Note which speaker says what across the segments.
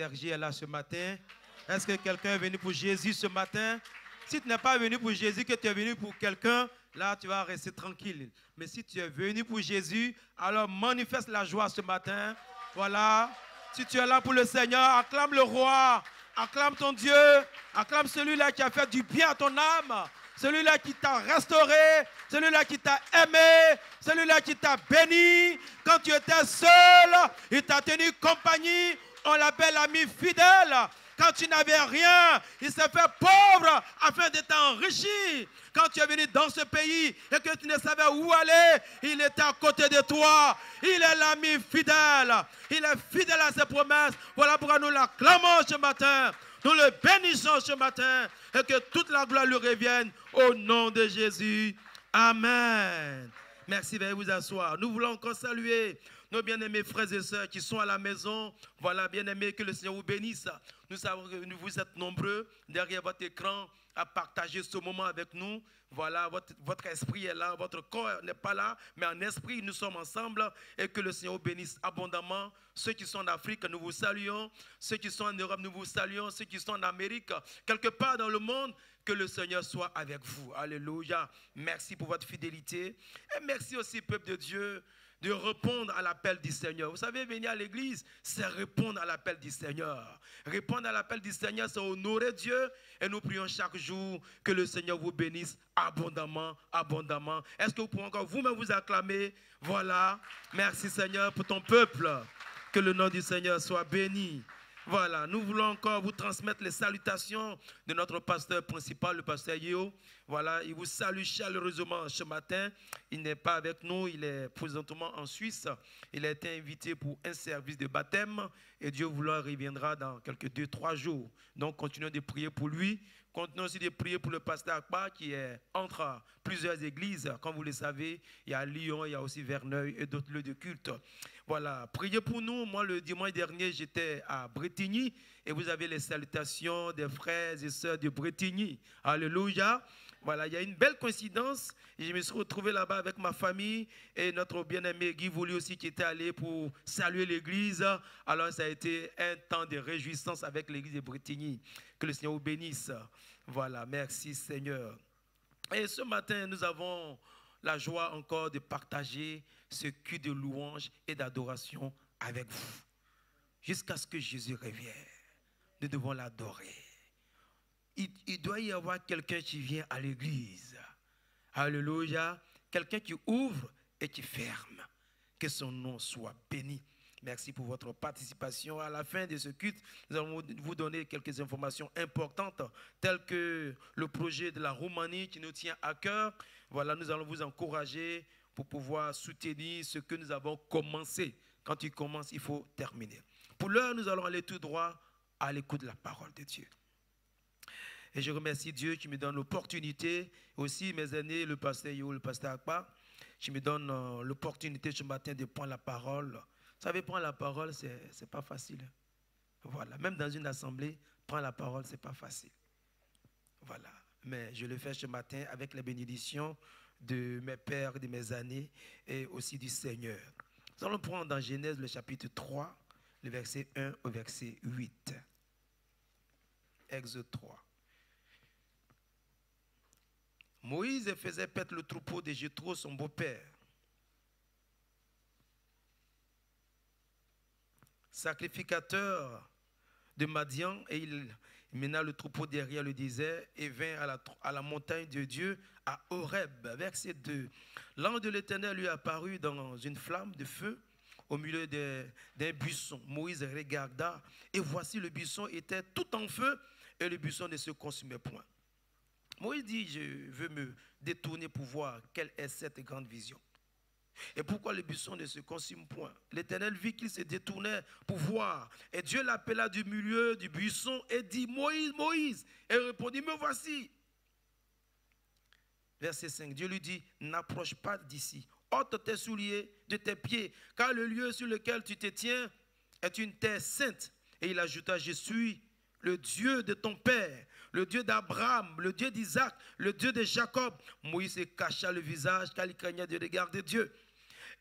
Speaker 1: Sergi est là ce matin. Est-ce que quelqu'un est venu pour Jésus ce matin? Si tu n'es pas venu pour Jésus, que tu es venu pour quelqu'un, là tu vas rester tranquille. Mais si tu es venu pour Jésus, alors manifeste la joie ce matin. Voilà. Si tu es là pour le Seigneur, acclame le roi, acclame ton Dieu, acclame celui-là qui a fait du bien à ton âme, celui-là qui t'a restauré, celui-là qui t'a aimé, celui-là qui t'a béni. Quand tu étais seul, il t'a tenu compagnie. On l'appelle ami fidèle. Quand tu n'avais rien, il s'est fait pauvre afin de t'enrichir. Quand tu es venu dans ce pays et que tu ne savais où aller, il était à côté de toi. Il est l'ami fidèle. Il est fidèle à ses promesses. Voilà pourquoi nous l'acclamons ce matin. Nous le bénissons ce matin. Et que toute la gloire lui revienne au nom de Jésus. Amen. Merci, veuillez vous asseoir. Nous voulons encore saluer nos bien-aimés frères et sœurs qui sont à la maison. Voilà, bien-aimés, que le Seigneur vous bénisse. Nous savons que vous êtes nombreux derrière votre écran à partager ce moment avec nous. Voilà, votre esprit est là, votre corps n'est pas là, mais en esprit, nous sommes ensemble et que le Seigneur vous bénisse abondamment. Ceux qui sont en Afrique, nous vous saluons. Ceux qui sont en Europe, nous vous saluons. Ceux qui sont en Amérique, quelque part dans le monde, que le Seigneur soit avec vous. Alléluia. Merci pour votre fidélité. Et merci aussi, peuple de Dieu, de répondre à l'appel du Seigneur. Vous savez, venir à l'église, c'est répondre à l'appel du Seigneur. Répondre à l'appel du Seigneur, c'est honorer Dieu. Et nous prions chaque jour que le Seigneur vous bénisse abondamment, abondamment. Est-ce que vous pouvez encore vous-même vous acclamer? Voilà. Merci Seigneur pour ton peuple. Que le nom du Seigneur soit béni. Voilà, nous voulons encore vous transmettre les salutations de notre pasteur principal, le pasteur Yeo. Voilà, il vous salue chaleureusement ce matin. Il n'est pas avec nous, il est présentement en Suisse. Il a été invité pour un service de baptême et Dieu voulant reviendra dans quelques 2-3 jours. Donc, continuons de prier pour lui. Continuons aussi de prier pour le pasteur Akpa qui est entre plusieurs églises. Comme vous le savez, il y a Lyon, il y a aussi Verneuil et d'autres lieux de culte. Voilà, priez pour nous. Moi, le dimanche dernier, j'étais à Bretigny et vous avez les salutations des frères et sœurs de Bretigny. Alléluia. Voilà, il y a une belle coïncidence. Je me suis retrouvé là-bas avec ma famille et notre bien-aimé Guy Voulu aussi qui était allé pour saluer l'église. Alors, ça a été un temps de réjouissance avec l'église de Bretigny. Que le Seigneur vous bénisse. Voilà, merci Seigneur. Et ce matin, nous avons la joie encore de partager ce culte de louange et d'adoration avec vous. Jusqu'à ce que Jésus revienne, nous devons l'adorer. Il doit y avoir quelqu'un qui vient à l'église. Alléluia. Quelqu'un qui ouvre et qui ferme. Que son nom soit béni. Merci pour votre participation. À la fin de ce culte, nous allons vous donner quelques informations importantes, telles que le projet de la Roumanie qui nous tient à cœur. Voilà, nous allons vous encourager pour pouvoir soutenir ce que nous avons commencé. Quand tu commences, il faut terminer. Pour l'heure, nous allons aller tout droit à l'écoute de la parole de Dieu. Et je remercie Dieu qui me donne l'opportunité, aussi mes aînés, le pasteur Yo, le pasteur Akpa, qui me donne l'opportunité ce matin de prendre la parole. Vous savez, prendre la parole, ce n'est pas facile. Voilà, même dans une assemblée, prendre la parole, ce n'est pas facile. Voilà, mais je le fais ce matin avec la bénédiction de mes pères, de mes années et aussi du Seigneur. Nous allons prendre dans Genèse le chapitre 3, le verset 1 au verset 8. Exode 3. Moïse faisait paître le troupeau de Jéthro, son beau-père. Sacrificateur de Madian, et il mena le troupeau derrière le désert et vint à la montagne de Dieu à Horeb. Verset 2. L'ange de l'Éternel lui apparut dans une flamme de feu au milieu d'un buisson. Moïse regarda et voici le buisson était tout en feu et le buisson ne se consumait point. Moïse dit, je veux me détourner pour voir quelle est cette grande vision. Et pourquoi le buisson ne se consume point? L'Éternel vit qu'il se détournait pour voir. Et Dieu l'appela du milieu du buisson et dit, Moïse, Moïse. Et il répondit, me voici. Verset 5, Dieu lui dit, n'approche pas d'ici. Ôte tes souliers de tes pieds, car le lieu sur lequel tu te tiens est une terre sainte. Et il ajouta, je suis le Dieu de ton père, le Dieu d'Abraham, le Dieu d'Isaac, le Dieu de Jacob. Moïse se cacha le visage car il craignait de regarder Dieu.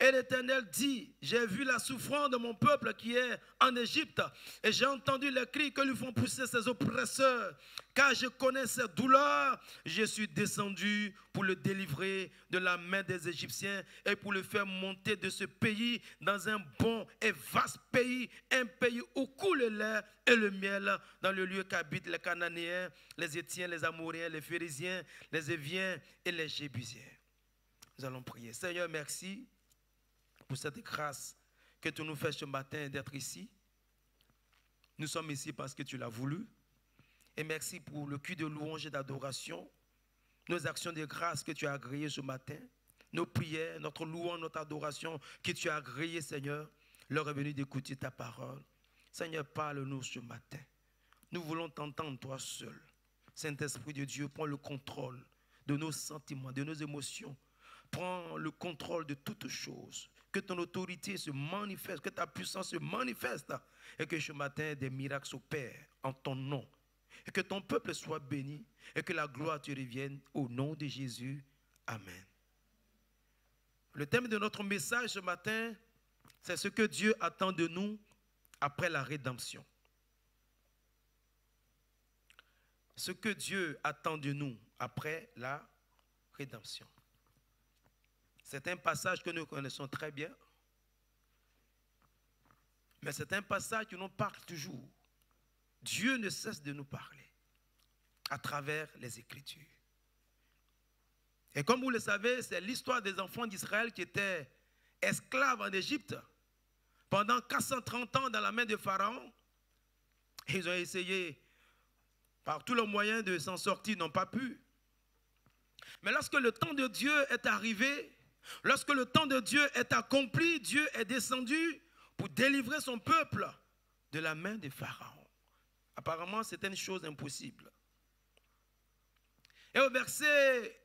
Speaker 1: Et l'Éternel dit, j'ai vu la souffrance de mon peuple qui est en Égypte, et j'ai entendu les cris que lui font pousser ses oppresseurs. Car je connais ses douleurs, je suis descendu pour le délivrer de la main des Égyptiens et pour le faire monter de ce pays dans un bon et vaste pays, un pays où coule le lait et le miel, dans le lieu qu'habitent les Cananéens, les Hétiens, les Amoréens, les Phérésiens, les Éviens et les Jébusiens. Nous allons prier. Seigneur, merci pour cette grâce que tu nous fais ce matin d'être ici. Nous sommes ici parce que tu l'as voulu. Et merci pour le cul de louange et d'adoration, nos actions de grâce que tu as agréées ce matin, nos prières, notre louange, notre adoration que tu as agréées, Seigneur. L'heure est venue d'écouter ta parole. Seigneur, parle-nous ce matin. Nous voulons t'entendre toi seul. Saint-Esprit de Dieu, prends le contrôle de nos sentiments, de nos émotions. Prends le contrôle de toutes choses. Que ton autorité se manifeste, que ta puissance se manifeste. Et que ce matin, des miracles s'opèrent en ton nom. Et que ton peuple soit béni. Et que la gloire te revienne au nom de Jésus. Amen. Le thème de notre message ce matin, c'est ce que Dieu attend de nous après la rédemption. Ce que Dieu attend de nous après la rédemption. C'est un passage que nous connaissons très bien, mais c'est un passage qui nous parle toujours. Dieu ne cesse de nous parler à travers les Écritures. Et comme vous le savez, c'est l'histoire des enfants d'Israël qui étaient esclaves en Égypte pendant 430 ans dans la main de Pharaon. Ils ont essayé par tous les moyens de s'en sortir, n'ont pas pu. Mais lorsque le temps de Dieu est arrivé, lorsque le temps de Dieu est accompli, Dieu est descendu pour délivrer son peuple de la main de Pharaon. Apparemment, c'était une chose impossible. Et au verset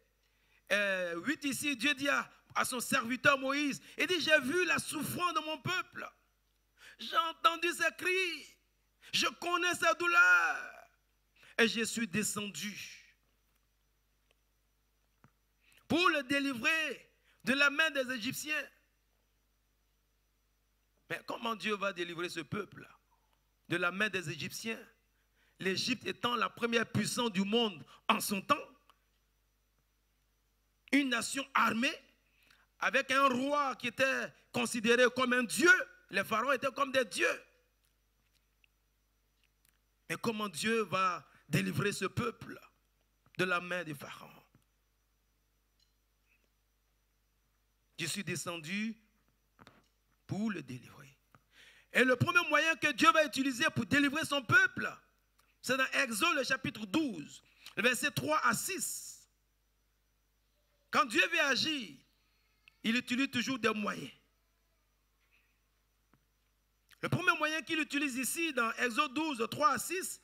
Speaker 1: 8 ici, Dieu dit à son serviteur Moïse, il dit, j'ai vu la souffrance de mon peuple. J'ai entendu ses cris. Je connais sa douleur. Et je suis descendu pour le délivrer de la main des Égyptiens. Mais comment Dieu va délivrer ce peuple de la main des Égyptiens? L'Égypte étant la première puissance du monde en son temps. Une nation armée avec un roi qui était considéré comme un dieu. Les pharaons étaient comme des dieux. Mais comment Dieu va délivrer ce peuple de la main des pharaons? Je suis descendu pour le délivrer. Et le premier moyen que Dieu va utiliser pour délivrer son peuple, c'est dans Exode, le chapitre 12, le verset 3 à 6. Quand Dieu veut agir, il utilise toujours des moyens. Le premier moyen qu'il utilise ici, dans Exode 12, 3 à 6,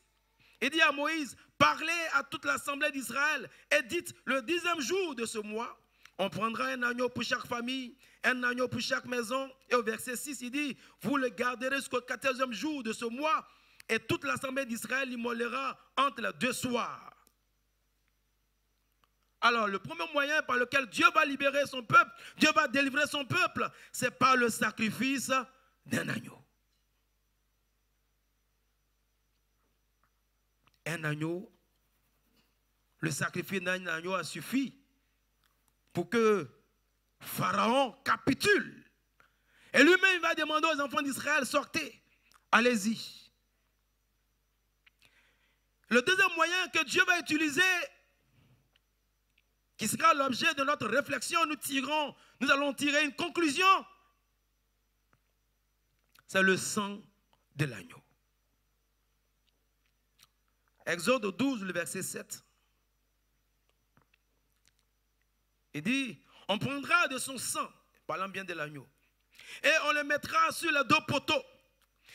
Speaker 1: il dit à Moïse, parlez à toute l'assemblée d'Israël et dites, le 10e jour de ce mois, on prendra un agneau pour chaque famille, un agneau pour chaque maison. Et au verset 6, il dit, vous le garderez jusqu'au 14e jour de ce mois, et toute l'assemblée d'Israël l'immolera entre les 2 soirs. Alors, le premier moyen par lequel Dieu va libérer son peuple, Dieu va délivrer son peuple, c'est par le sacrifice d'un agneau. Un agneau, le sacrifice d'un agneau a suffi pour que Pharaon capitule. Et lui-même va demander aux enfants d'Israël, sortez, allez-y. Le deuxième moyen que Dieu va utiliser, qui sera l'objet de notre réflexion, nous allons tirer une conclusion, c'est le sang de l'agneau. Exode 12, le verset 7. Il dit, on prendra de son sang, parlant bien de l'agneau, et on le mettra sur les 2 poteaux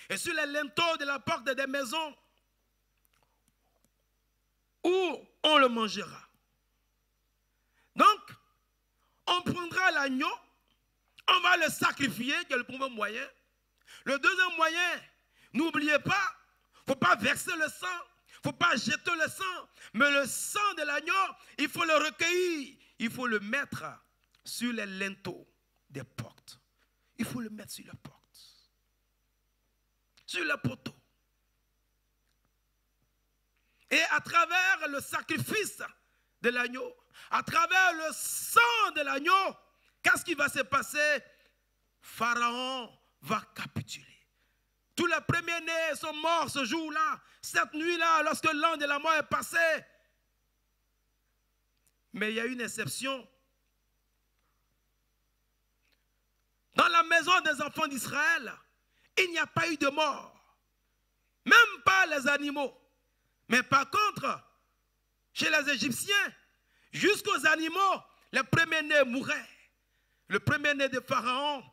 Speaker 1: et sur les linteaux de la porte des maisons où on le mangera. Donc, on prendra l'agneau, on va le sacrifier, qui est le premier moyen. Le deuxième moyen, n'oubliez pas, il ne faut pas verser le sang, il ne faut pas jeter le sang, mais le sang de l'agneau, il faut le recueillir, il faut le mettre sur les linteaux des portes. il faut le mettre sur la porte, sur le poteau. Et à travers le sacrifice de l'agneau, à travers le sang de l'agneau, qu'est-ce qui va se passer? Pharaon va capituler. Tous les premiers-nés sont morts ce jour-là, cette nuit-là, lorsque l'an de la mort est passé. Mais il y a une exception. Dans la maison des enfants d'Israël, il n'y a pas eu de mort. Même pas les animaux. Mais par contre, chez les Égyptiens, jusqu'aux animaux, les premiers-nés mouraient. Le premier-né de Pharaon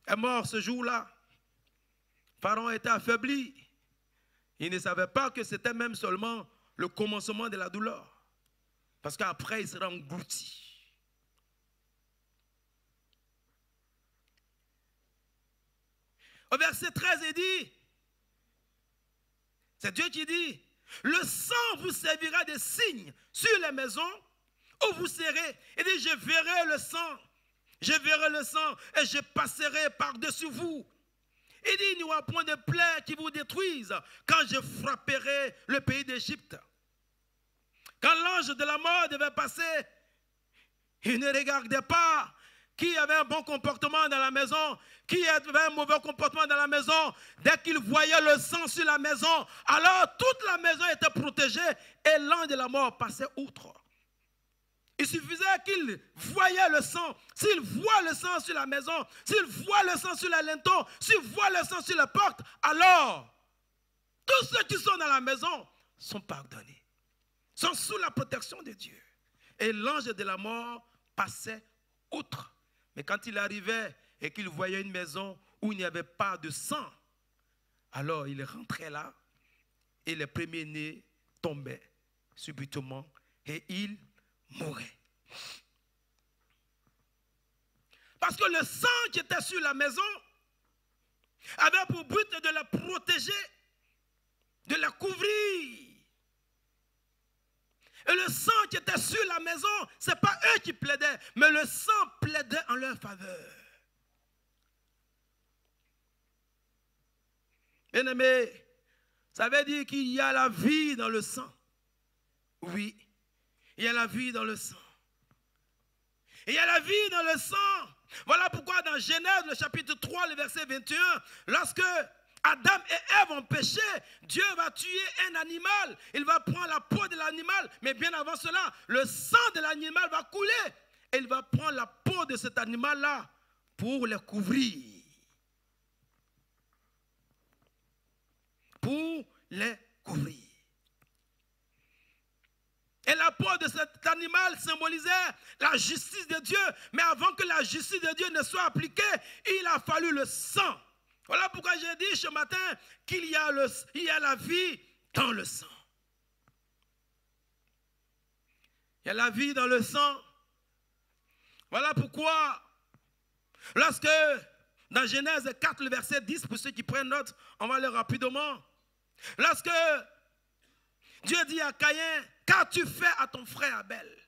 Speaker 1: est mort ce jour-là. Pharaon était affaibli. Il ne savait pas que c'était même seulement le commencement de la douleur. Parce qu'après, il sera englouti. Au verset 13, il dit, c'est Dieu qui dit, le sang vous servira de signe sur les maisons où vous serez. Il dit, je verrai le sang et je passerai par-dessus vous. Il dit, il n'y aura point de plaies qui vous détruisent quand je frapperai le pays d'Égypte. Quand l'ange de la mort devait passer, il ne regardait pas qui avait un bon comportement dans la maison, qui avait un mauvais comportement dans la maison. Dès qu'il voyait le sang sur la maison, alors toute la maison était protégée et l'ange de la mort passait outre. Il suffisait qu'il voyait le sang. S'il voit le sang sur la maison, s'il voit le sang sur la linteau, s'il voit le sang sur la porte, alors tous ceux qui sont dans la maison sont pardonnés, sont sous la protection de Dieu. Et l'ange de la mort passait outre. Mais quand il arrivait et qu'il voyait une maison où il n'y avait pas de sang, alors il rentrait là et les premiers-nés tombaient subitement et ils mouraient. Parce que le sang qui était sur la maison avait pour but de la protéger, de la couvrir. Et le sang qui était sur la maison, ce n'est pas eux qui plaidaient, mais le sang plaidait en leur faveur. Bien-aimés, ça veut dire qu'il y a la vie dans le sang. Oui, il y a la vie dans le sang. Il y a la vie dans le sang. Voilà pourquoi dans Genèse, le chapitre 3, le verset 21, lorsque Adam et Ève ont péché, Dieu va tuer un animal. Il va prendre la peau de l'animal. Mais bien avant cela, le sang de l'animal va couler. Et il va prendre la peau de cet animal-là pour le couvrir. Pour les couvrir. Et la peau de cet animal symbolisait la justice de Dieu. Mais avant que la justice de Dieu ne soit appliquée, il a fallu le sang. Voilà pourquoi j'ai dit ce matin qu'il y a la vie dans le sang. Il y a la vie dans le sang. Voilà pourquoi, lorsque, dans Genèse 4, le verset 10, pour ceux qui prennent note, on va le rapidement. Lorsque Dieu dit à Caïn, qu'as-tu fait à ton frère Abel?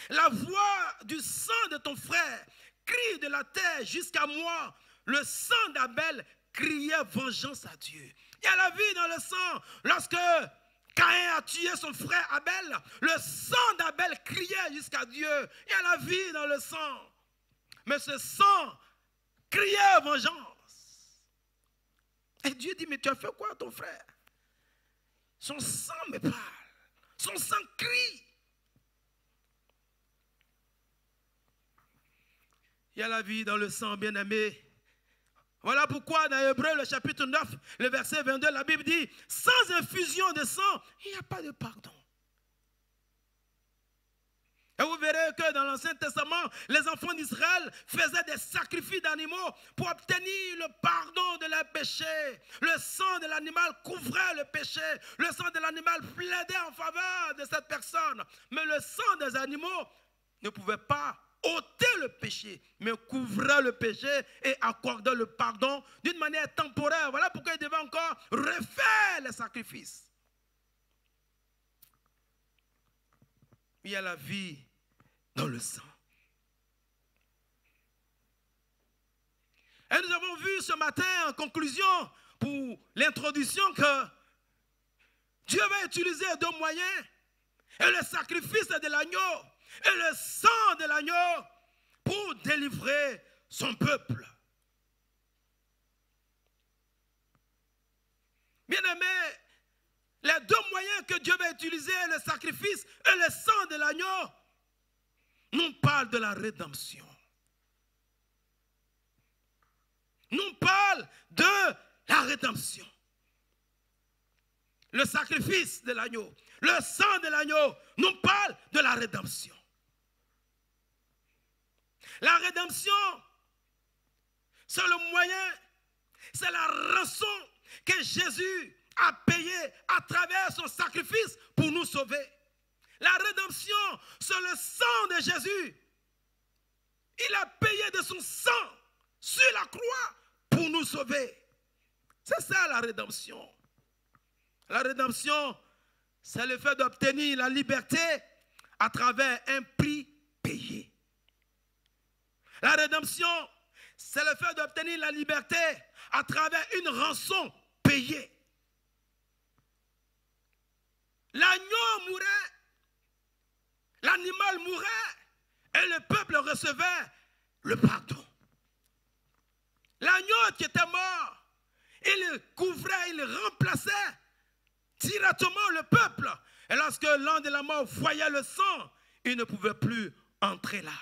Speaker 1: La voix du sang de ton frère crie de la terre jusqu'à moi. Le sang d'Abel criait vengeance à Dieu. Il y a la vie dans le sang. Lorsque Caïn a tué son frère Abel, le sang d'Abel criait jusqu'à Dieu. Il y a la vie dans le sang. Mais ce sang criait vengeance. Et Dieu dit, mais tu as fait quoi à ton frère? Son sang me parle. Son sang crie. Il y a la vie dans le sang, bien-aimé. Voilà pourquoi dans Hébreux, le chapitre 9, le verset 22, la Bible dit, sans infusion de sang, il n'y a pas de pardon. Et vous verrez que dans l'Ancien Testament, les enfants d'Israël faisaient des sacrifices d'animaux pour obtenir le pardon de leurs péchés. Le sang de l'animal couvrait le péché. Le sang de l'animal plaidait en faveur de cette personne. Mais le sang des animaux ne pouvait pas ôter le péché, mais couvrait le péché et accordait le pardon d'une manière temporaire. Voilà pourquoi il devait encore refaire les sacrifices. Il y a la vie dans le sang. Et nous avons vu ce matin en conclusion pour l'introduction que Dieu va utiliser deux moyens, et le sacrifice de l'agneau et le sang de l'agneau pour délivrer son peuple. Bien-aimés, les deux moyens que Dieu va utiliser, le sacrifice et le sang de l'agneau, nous parlent de la rédemption. Nous parlent de la rédemption. Le sacrifice de l'agneau, le sang de l'agneau nous parle de la rédemption. La rédemption, c'est le moyen, c'est la rançon que Jésus a payé à travers son sacrifice pour nous sauver. La rédemption, c'est le sang de Jésus. Il a payé de son sang sur la croix pour nous sauver. C'est ça la rédemption. La rédemption, c'est le fait d'obtenir la liberté à travers un prix payé. La rédemption, c'est le fait d'obtenir la liberté à travers une rançon payée. L'agneau mourait, l'animal mourait et le peuple recevait le pardon. L'agneau qui était mort, il couvrait, il remplaçait directement le peuple. Et lorsque l'ange de la mort voyait le sang, il ne pouvait plus entrer là.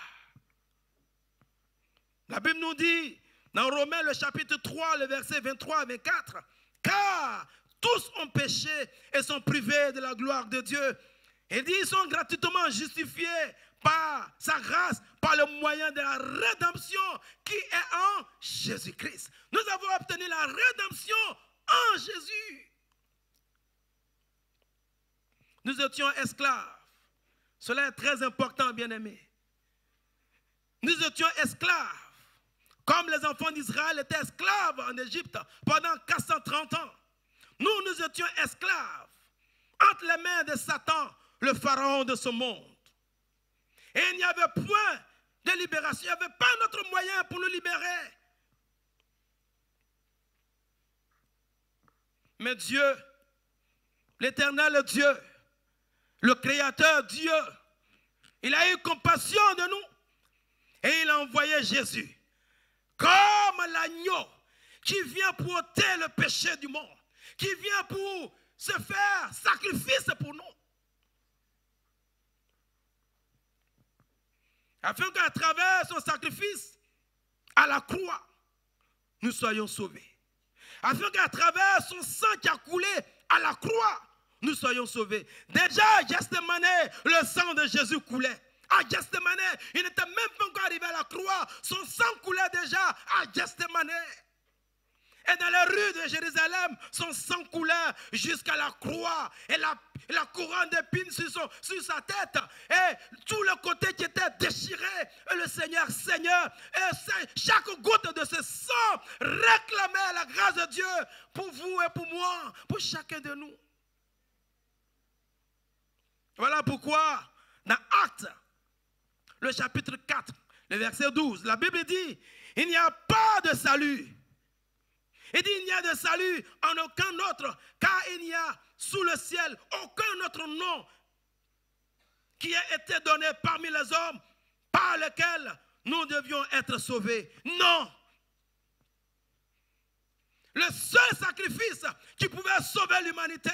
Speaker 1: La Bible nous dit, dans Romains le chapitre 3, le verset 23 à 24, « Car tous ont péché et sont privés de la gloire de Dieu. » Il dit, ils sont gratuitement justifiés par sa grâce, par le moyen de la rédemption qui est en Jésus-Christ. Nous avons obtenu la rédemption en Jésus. Nous étions esclaves. Cela est très important, bien-aimés. Nous étions esclaves. Comme les enfants d'Israël étaient esclaves en Égypte pendant 430 ans. Nous étions esclaves entre les mains de Satan, le pharaon de ce monde. Et il n'y avait point de libération. Il n'y avait pas d'autre moyen pour nous libérer. Mais Dieu, l'Éternel Dieu, le Créateur Dieu, il a eu compassion de nous et il a envoyé Jésus comme l'agneau qui vient pour ôter le péché du monde, qui vient pour se faire sacrifice pour nous. Afin qu'à travers son sacrifice à la croix, nous soyons sauvés. Afin qu'à travers son sang qui a coulé à la croix, nous soyons sauvés. Déjà, à Gethsémane, le sang de Jésus coulait. À Gethsémane, il n'était même pas encore arrivé à la croix. Son sang coulait déjà à Gethsémane. Et dans les rues de Jérusalem, son sang coulait jusqu'à la croix. Et la couronne d'épines sur sa tête. Et tout le côté qui était déchiré. Et le Seigneur, et chaque goutte de ce sang réclamait la grâce de Dieu pour vous et pour moi, pour chacun de nous. Voilà pourquoi, dans Actes, le chapitre 4, le verset 12, la Bible dit, il n'y a pas de salut. Il dit, il n'y a de salut en aucun autre, car il n'y a sous le ciel aucun autre nom qui a été donné parmi les hommes par lequel nous devions être sauvés. Non. Le seul sacrifice qui pouvait sauver l'humanité,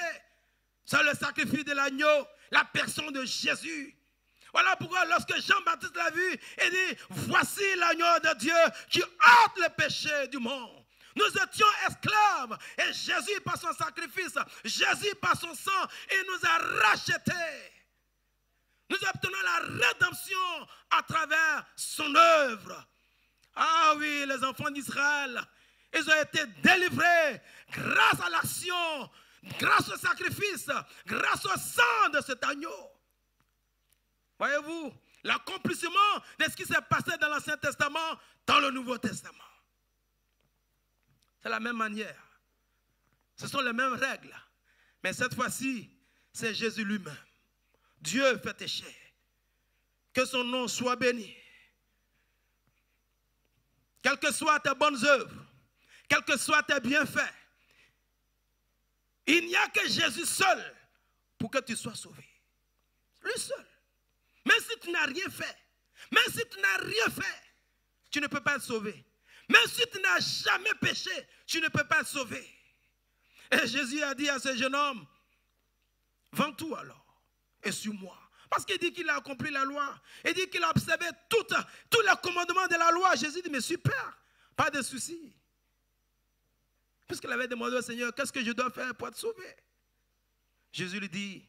Speaker 1: c'est le sacrifice de l'agneau, la personne de Jésus. Voilà pourquoi lorsque Jean-Baptiste l'a vu, il dit, voici l'agneau de Dieu qui ôte le péché du monde. Nous étions esclaves et Jésus par son sacrifice, Jésus par son sang, il nous a rachetés. Nous obtenons la rédemption à travers son œuvre. Ah oui, les enfants d'Israël, ils ont été délivrés grâce à l'action, grâce au sacrifice, grâce au sang de cet agneau. Voyez-vous, l'accomplissement de ce qui s'est passé dans l'Ancien Testament, dans le Nouveau Testament. C'est la même manière. Ce sont les mêmes règles. Mais cette fois-ci, c'est Jésus lui-même. Dieu fait chair. Que son nom soit béni. quelles que soient tes bonnes œuvres, quels que soient tes bienfaits, il n'y a que Jésus seul pour que tu sois sauvé. Lui seul. Même si tu n'as rien fait, tu ne peux pas être sauvé. Même si tu n'as jamais péché, tu ne peux pas être sauvé. Et Jésus a dit à ce jeune homme, vends tout alors et suis-moi. Parce qu'il dit qu'il a accompli la loi. Il dit qu'il a observé tous les commandements de la loi. Jésus dit, mais super, pas de souci. Puisqu'il avait demandé au Seigneur, qu'est-ce que je dois faire pour être sauvé? Jésus lui dit,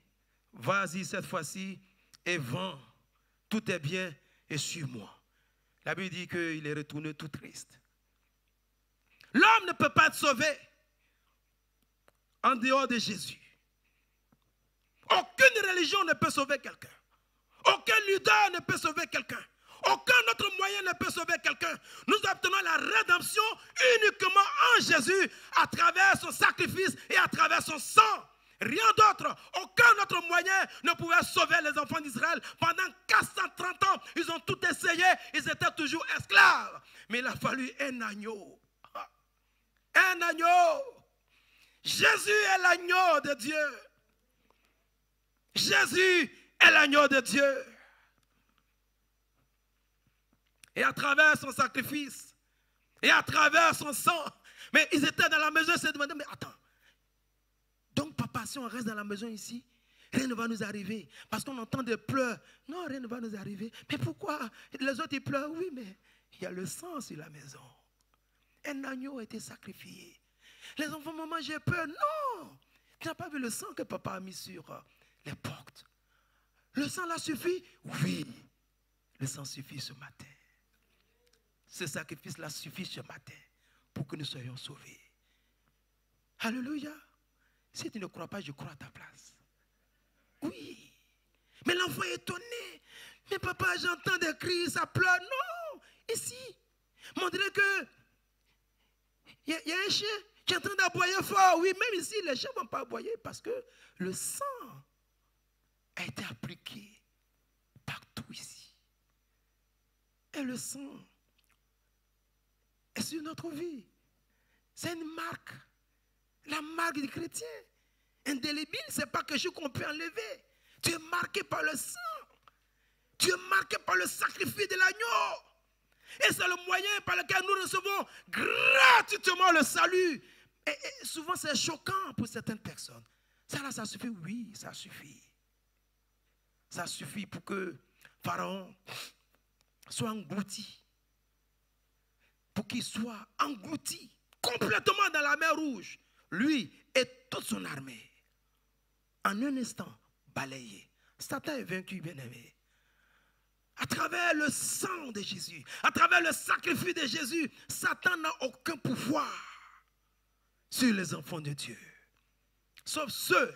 Speaker 1: vas-y cette fois-ci et vends tous tes biens et suis-moi. La Bible dit qu'il est retourné tout triste. L'homme ne peut pas être sauvé en dehors de Jésus. Aucune religion ne peut sauver quelqu'un. Aucun leader ne peut sauver quelqu'un. Aucun autre moyen ne peut sauver quelqu'un. Nous obtenons la rédemption uniquement en Jésus, à travers son sacrifice et à travers son sang. Rien d'autre. Aucun autre moyen ne pouvait sauver les enfants d'Israël. Pendant 430 ans, ils ont tout essayé. Ils étaient toujours esclaves. Mais il a fallu un agneau. Un agneau. Jésus est l'agneau de Dieu. Jésus est l'agneau de Dieu. Et à travers son sacrifice, et à travers son sang, mais ils étaient dans la maison, ils se demandaient, mais attends, donc papa, si on reste dans la maison ici, rien ne va nous arriver, parce qu'on entend des pleurs. Non, rien ne va nous arriver. Mais pourquoi? Les autres, ils pleurent. Oui, mais il y a le sang sur la maison. Un agneau a été sacrifié. Les enfants, maman, j'ai peur. Non, tu n'as pas vu le sang que papa a mis sur les portes. Le sang là suffit? Oui, le sang suffit ce matin. Ce sacrifice-là suffit ce matin pour que nous soyons sauvés. Alléluia. Si tu ne crois pas, je crois à ta place. Oui. Mais l'enfant est étonné. Mais papa, j'entends des cris, ça pleure. Non. Ici, on dirait que il y a un chien qui est en train d'aboyer fort. Oui, même ici, les chiens ne vont pas aboyer parce que le sang a été appliqué partout ici. Et le sang est sur notre vie. C'est une marque. La marque du chrétien. Indélébile, ce n'est pas quelque chose qu'on peut enlever. Tu es marqué par le sang. Tu es marqué par le sacrifice de l'agneau. Et c'est le moyen par lequel nous recevons gratuitement le salut. Et souvent, c'est choquant pour certaines personnes. Ça là, ça suffit? Oui, ça suffit. Ça suffit pour que Pharaon soit englouti. Pour qu'il soit englouti complètement dans la mer Rouge. Lui et toute son armée. En un instant, balayé. Satan est vaincu, bien-aimé. À travers le sang de Jésus, à travers le sacrifice de Jésus, Satan n'a aucun pouvoir sur les enfants de Dieu. Sauf ceux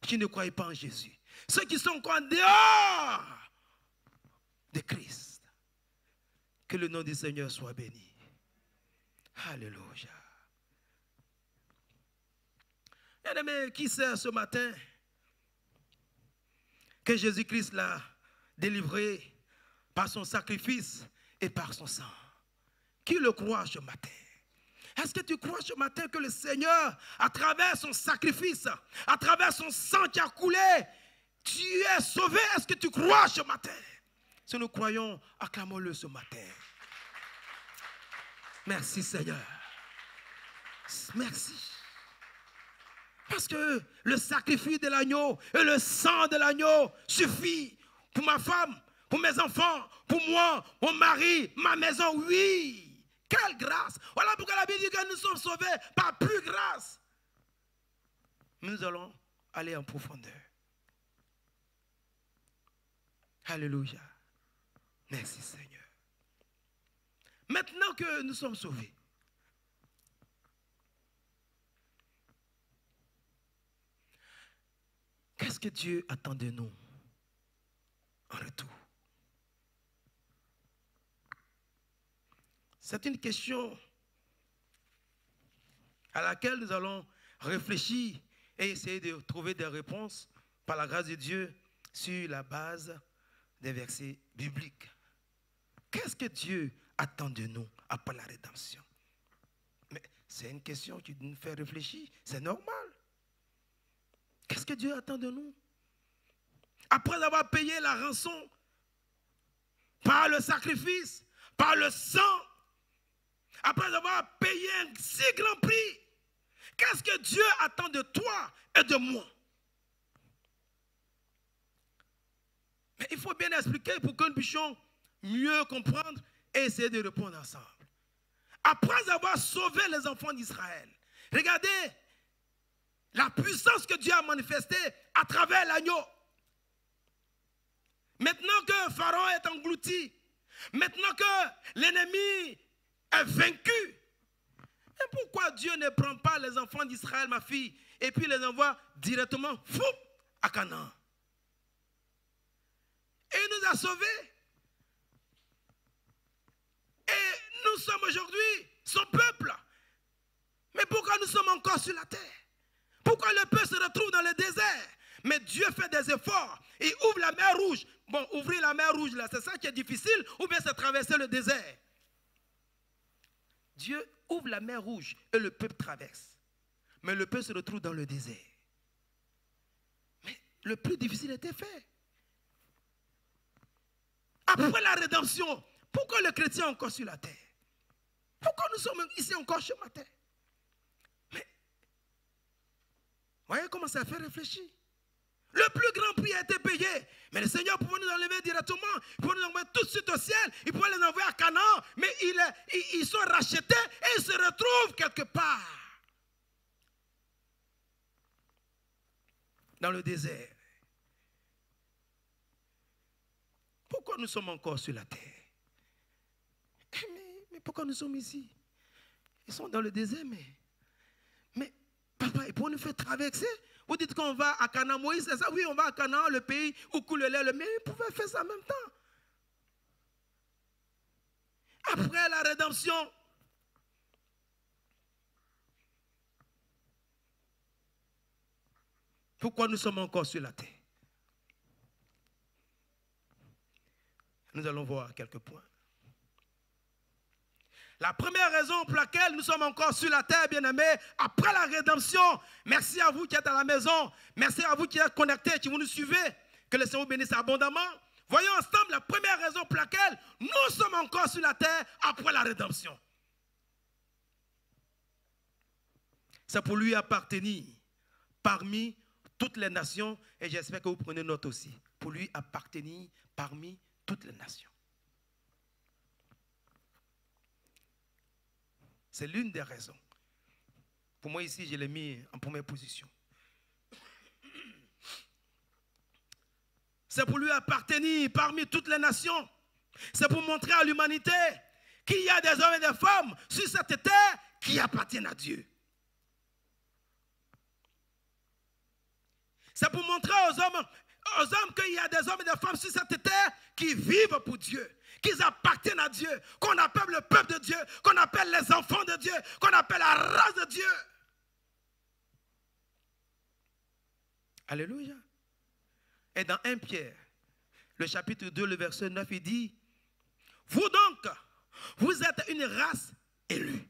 Speaker 1: qui ne croient pas en Jésus. Ceux qui sont en dehors de Christ. Que le nom du Seigneur soit béni. Alléluia. Bien-aimé, qui sait ce matin que Jésus-Christ l'a délivré par son sacrifice et par son sang? Qui le croit ce matin? Est-ce que tu crois ce matin que le Seigneur, à travers son sacrifice, à travers son sang qui a coulé, tu es sauvé? Est-ce que tu crois ce matin? Si nous croyons, acclamons-le ce matin. Merci Seigneur. Merci. Parce que le sacrifice de l'agneau et le sang de l'agneau suffit pour ma femme, pour mes enfants, pour moi, mon mari, ma maison. Oui. Quelle grâce. Voilà pourquoi la Bible dit que nous sommes sauvés par plus grâce. Nous allons aller en profondeur. Alléluia. Merci Seigneur. Maintenant que nous sommes sauvés, qu'est-ce que Dieu attend de nous en retour? C'est une question à laquelle nous allons réfléchir et essayer de trouver des réponses par la grâce de Dieu sur la base des versets bibliques. Qu'est-ce que Dieu attend de nous après la rédemption? Mais c'est une question qui nous fait réfléchir. C'est normal. Qu'est-ce que Dieu attend de nous? Après avoir payé la rançon, par le sacrifice, par le sang, après avoir payé un si grand prix, qu'est-ce que Dieu attend de toi et de moi? Mais il faut bien expliquer pour que nous puissions mieux comprendre et essayer de répondre ensemble. Après avoir sauvé les enfants d'Israël, regardez la puissance que Dieu a manifestée à travers l'agneau. Maintenant que Pharaon est englouti, maintenant que l'ennemi est vaincu, et pourquoi Dieu ne prend pas les enfants d'Israël, ma fille, et puis les envoie directement à Canaan? Et il nous a sauvés. Et nous sommes aujourd'hui son peuple. Mais pourquoi nous sommes encore sur la terre? Pourquoi le peuple se retrouve dans le désert? Mais Dieu fait des efforts. Il ouvre la mer Rouge. Bon, ouvrir la mer Rouge, là, c'est ça qui est difficile, ou bien c'est traverser le désert? Dieu ouvre la mer Rouge et le peuple traverse. Mais le peuple se retrouve dans le désert. Mais le plus difficile était fait. Après la rédemption, pourquoi le chrétien est encore sur la terre? Pourquoi nous sommes ici encore sur la terre? Mais, voyez comment ça fait réfléchir. Le plus grand prix a été payé. Mais le Seigneur pouvait nous enlever directement. Il pouvait nous envoyer tout de suite au ciel. Il pouvait les envoyer à Canaan. Mais ils sont rachetés et ils se retrouvent quelque part. Dans le désert. Pourquoi nous sommes encore sur la terre? Mais pourquoi nous sommes ici? Ils sont dans le désert, mais papa, ils pourront nous faire traverser. Vous dites qu'on va à Canaan, Moïse, c'est ça? Oui, on va à Canaan, le pays où coule le lait, mais ils pouvaient faire ça en même temps. Après la rédemption, pourquoi nous sommes encore sur la terre? Nous allons voir quelques points. La première raison pour laquelle nous sommes encore sur la terre, bien-aimés, après la rédemption, merci à vous qui êtes à la maison, merci à vous qui êtes connectés, qui vous nous suivez, que le Seigneur vous bénisse abondamment. Voyons ensemble la première raison pour laquelle nous sommes encore sur la terre après la rédemption. C'est pour lui appartenir parmi toutes les nations, et j'espère que vous prenez note aussi, pour lui appartenir parmi toutes les nations. C'est l'une des raisons. Pour moi ici, je l'ai mis en première position. C'est pour lui appartenir parmi toutes les nations. C'est pour montrer à l'humanité qu'il y a des hommes et des femmes sur cette terre qui appartiennent à Dieu. C'est pour montrer aux hommes qu'il y a des hommes et des femmes sur cette terre qui vivent pour Dieu, qu'ils appartiennent à Dieu, qu'on appelle le peuple de Dieu, qu'on appelle les enfants de Dieu, qu'on appelle la race de Dieu. Alléluia. Et dans 1 Pierre, le chapitre 2, le verset 9, il dit, « Vous donc, vous êtes une race élue. »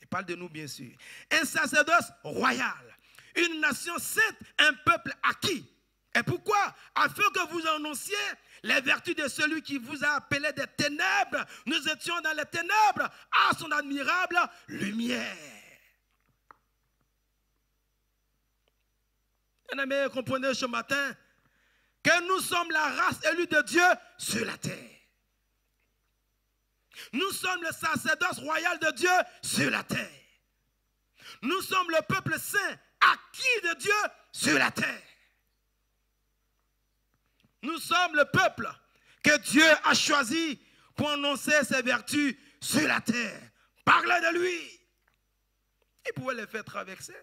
Speaker 1: Il parle de nous, bien sûr. Un sacerdoce royal, une nation sainte, un peuple acquis. Et pourquoi? Afin que vous annonciez les vertus de celui qui vous a appelé des ténèbres. Nous étions dans les ténèbres à son admirable lumière. Bien-aimés, comprenez ce matin que nous sommes la race élue de Dieu sur la terre. Nous sommes le sacerdoce royal de Dieu sur la terre. Nous sommes le peuple saint acquis de Dieu sur la terre. Nous sommes le peuple que Dieu a choisi pour annoncer ses vertus sur la terre. Parlez de lui. Il pouvait les faire traverser.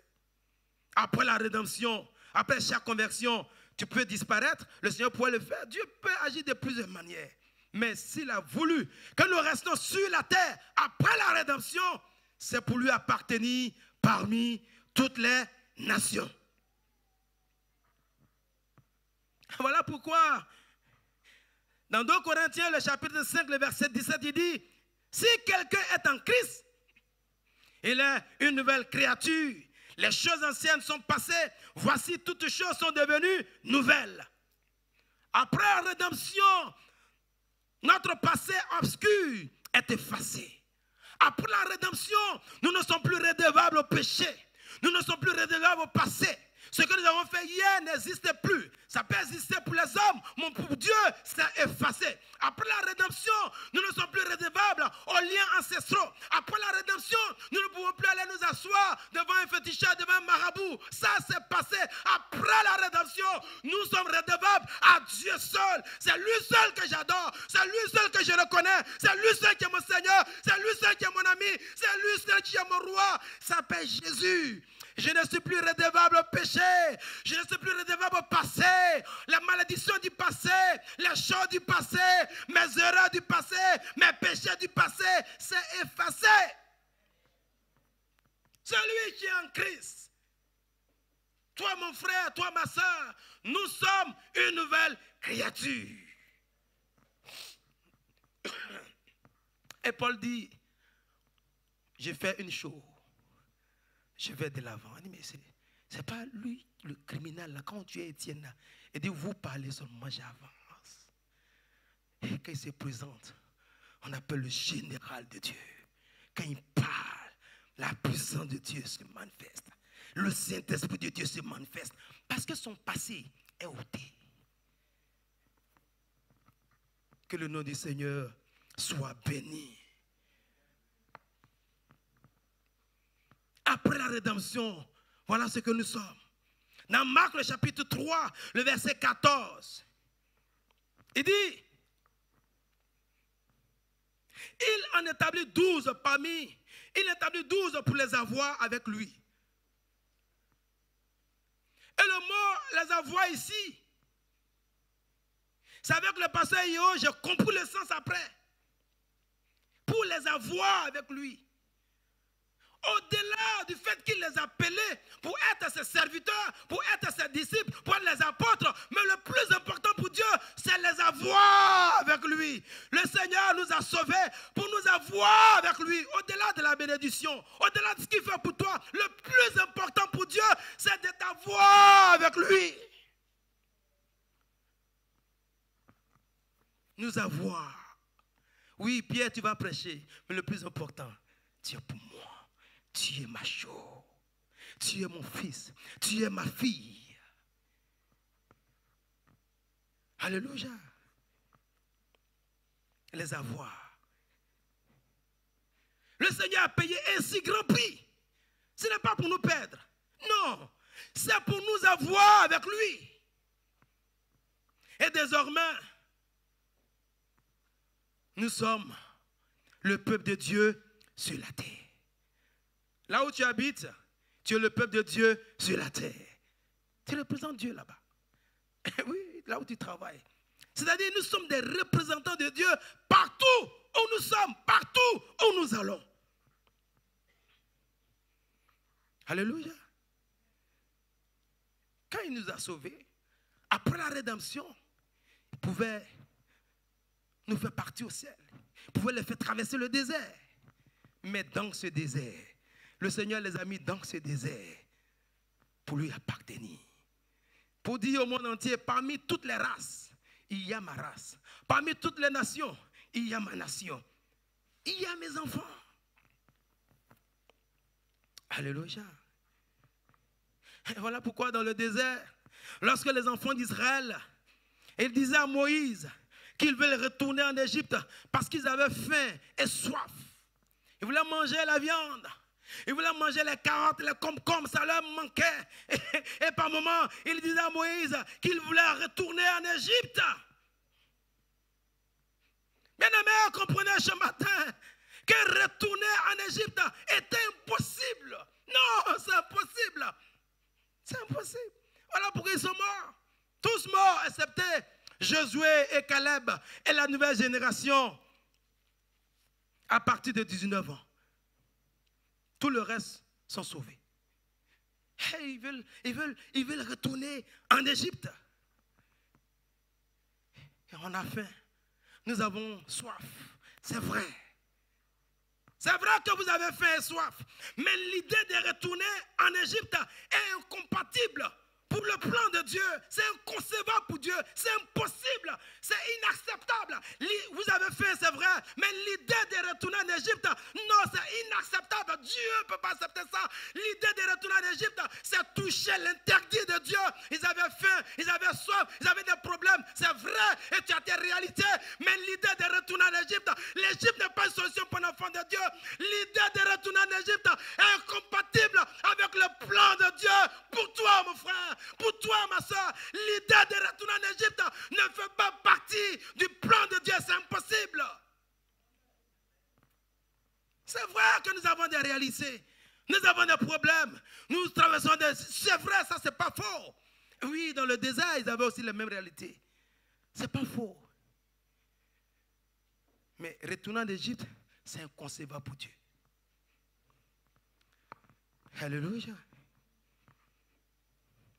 Speaker 1: Après la rédemption, après chaque conversion, tu peux disparaître. Le Seigneur pourrait le faire. Dieu peut agir de plusieurs manières. Mais s'il a voulu que nous restions sur la terre après la rédemption, c'est pour lui appartenir parmi toutes les nations. Voilà pourquoi, dans 2 Corinthiens, le chapitre 5, le verset 17, il dit, Si quelqu'un est en Christ, il est une nouvelle créature. Les choses anciennes sont passées. Voici, toutes choses sont devenues nouvelles. Après la rédemption, notre passé obscur est effacé. Après la rédemption, nous ne sommes plus redevables au péché. Nous ne sommes plus redevables au passé. Ce que nous avons fait hier n'existe plus. Ça peut exister pour les hommes, mais pour Dieu, c'est effacé. Après la rédemption, nous ne sommes plus redevables aux liens ancestraux. Après la rédemption, nous ne pouvons plus aller nous asseoir devant un féticheur, devant un marabout. Ça, c'est passé. Après la rédemption, nous sommes redevables à Dieu seul. C'est lui seul que j'adore. C'est lui seul que je reconnais. C'est lui seul qui est mon Seigneur. C'est lui seul qui est mon ami. C'est lui seul qui est mon roi. Ça s'appelle Jésus. Je ne suis plus redevable au péché. Je ne suis plus redevable au passé. La malédiction du passé, les choses du passé, mes erreurs du passé, mes péchés du passé, c'est effacé. Celui qui est en Christ, toi mon frère, toi ma soeur, nous sommes une nouvelle créature. Et Paul dit, j'ai fait une chose. Je vais de l'avant. Il dit, mais c'est pas lui, le criminel, là, quand tu es Étienne, là. Il dit, vous parlez seulement, j'avance. Et quand il se présente, on appelle le général de Dieu. Quand il parle, la puissance de Dieu se manifeste. Le Saint-Esprit de Dieu se manifeste. Parce que son passé est ôté. Que le nom du Seigneur soit béni. Après la rédemption, voilà ce que nous sommes. Dans Marc, le chapitre 3, le verset 14, il dit, il en établit 12 parmi, il établit 12 pour les avoir avec lui. Et le mot les avoir ici, c'est avec le pasteur Io, j'ai compris le sens après. Pour les avoir avec lui. Au-delà du fait qu'il les a appelés pour être ses serviteurs, pour être ses disciples, pour être les apôtres, mais le plus important pour Dieu, c'est les avoir avec lui. Le Seigneur nous a sauvés pour nous avoir avec lui. Au-delà de la bénédiction, au-delà de ce qu'il fait pour toi, le plus important pour Dieu, c'est de t'avoir avec lui. Nous avoir. Oui, Pierre, tu vas prêcher, mais le plus important, tu es pour moi. Tu es ma chose. Tu es mon fils. Tu es ma fille. Alléluia. Les avoir. Le Seigneur a payé un si grand prix. Ce n'est pas pour nous perdre. Non. C'est pour nous avoir avec lui. Et désormais, nous sommes le peuple de Dieu sur la terre. Là où tu habites, tu es le peuple de Dieu sur la terre. Tu représentes Dieu là-bas. Oui, là où tu travailles. C'est-à-dire, nous sommes des représentants de Dieu partout où nous sommes, partout où nous allons. Alléluia. Quand il nous a sauvés, après la rédemption, il pouvait nous faire partir au ciel. Il pouvait les faire traverser le désert. Mais dans ce désert, le Seigneur les a mis dans ce désert pour lui appartenir. Pour dire au monde entier, parmi toutes les races, il y a ma race. Parmi toutes les nations, il y a ma nation. Il y a mes enfants. Alléluia. Et voilà pourquoi dans le désert, lorsque les enfants d'Israël, ils disaient à Moïse qu'ils veulent retourner en Égypte parce qu'ils avaient faim et soif. Ils voulaient manger la viande. Ils voulaient manger les carottes, les concombres, ça leur manquait. Et par moments, ils disaient à Moïse qu'ils voulaient retourner en Égypte. Bien-aimés, comprenez ce matin que retourner en Égypte était impossible. Non, c'est impossible. C'est impossible. Voilà pourquoi ils sont morts. Tous morts, excepté Josué et Caleb et la nouvelle génération à partir de 19 ans. Tout le reste sont sauvés. Hey, ils veulent retourner en Égypte. Et on a faim. Nous avons soif. C'est vrai. C'est vrai que vous avez faim et soif, mais l'idée de retourner en Égypte est incompatible pour le plan de Dieu. C'est inconcevable pour Dieu. C'est impossible. C'est inacceptable. Vous avez faim, c'est vrai, mais l'idée de retourner en Égypte, non, c'est inacceptable. Dieu ne peut pas accepter ça. L'idée de retourner en Égypte, c'est toucher l'interdit de Dieu. Ils avaient faim, ils avaient soif, ils avaient des problèmes. C'est vrai, et tu as tes réalités, mais l'idée de retourner en Égypte, l'Égypte n'est pas une solution pour l'enfant de Dieu. L'idée de retourner en Égypte est incompatible avec le plan de Dieu pour toi, mon frère. Pour toi, ma soeur, l'idée de retourner en Égypte ne fait pas partie du plan de Dieu, c'est impossible. C'est vrai que nous avons des réalités, nous avons des problèmes, nous traversons des... C'est vrai, ça c'est pas faux. Oui, dans le désert, ils avaient aussi les mêmes réalités. C'est pas faux. Mais retourner en Égypte, c'est inconcevable pour Dieu. Alléluia.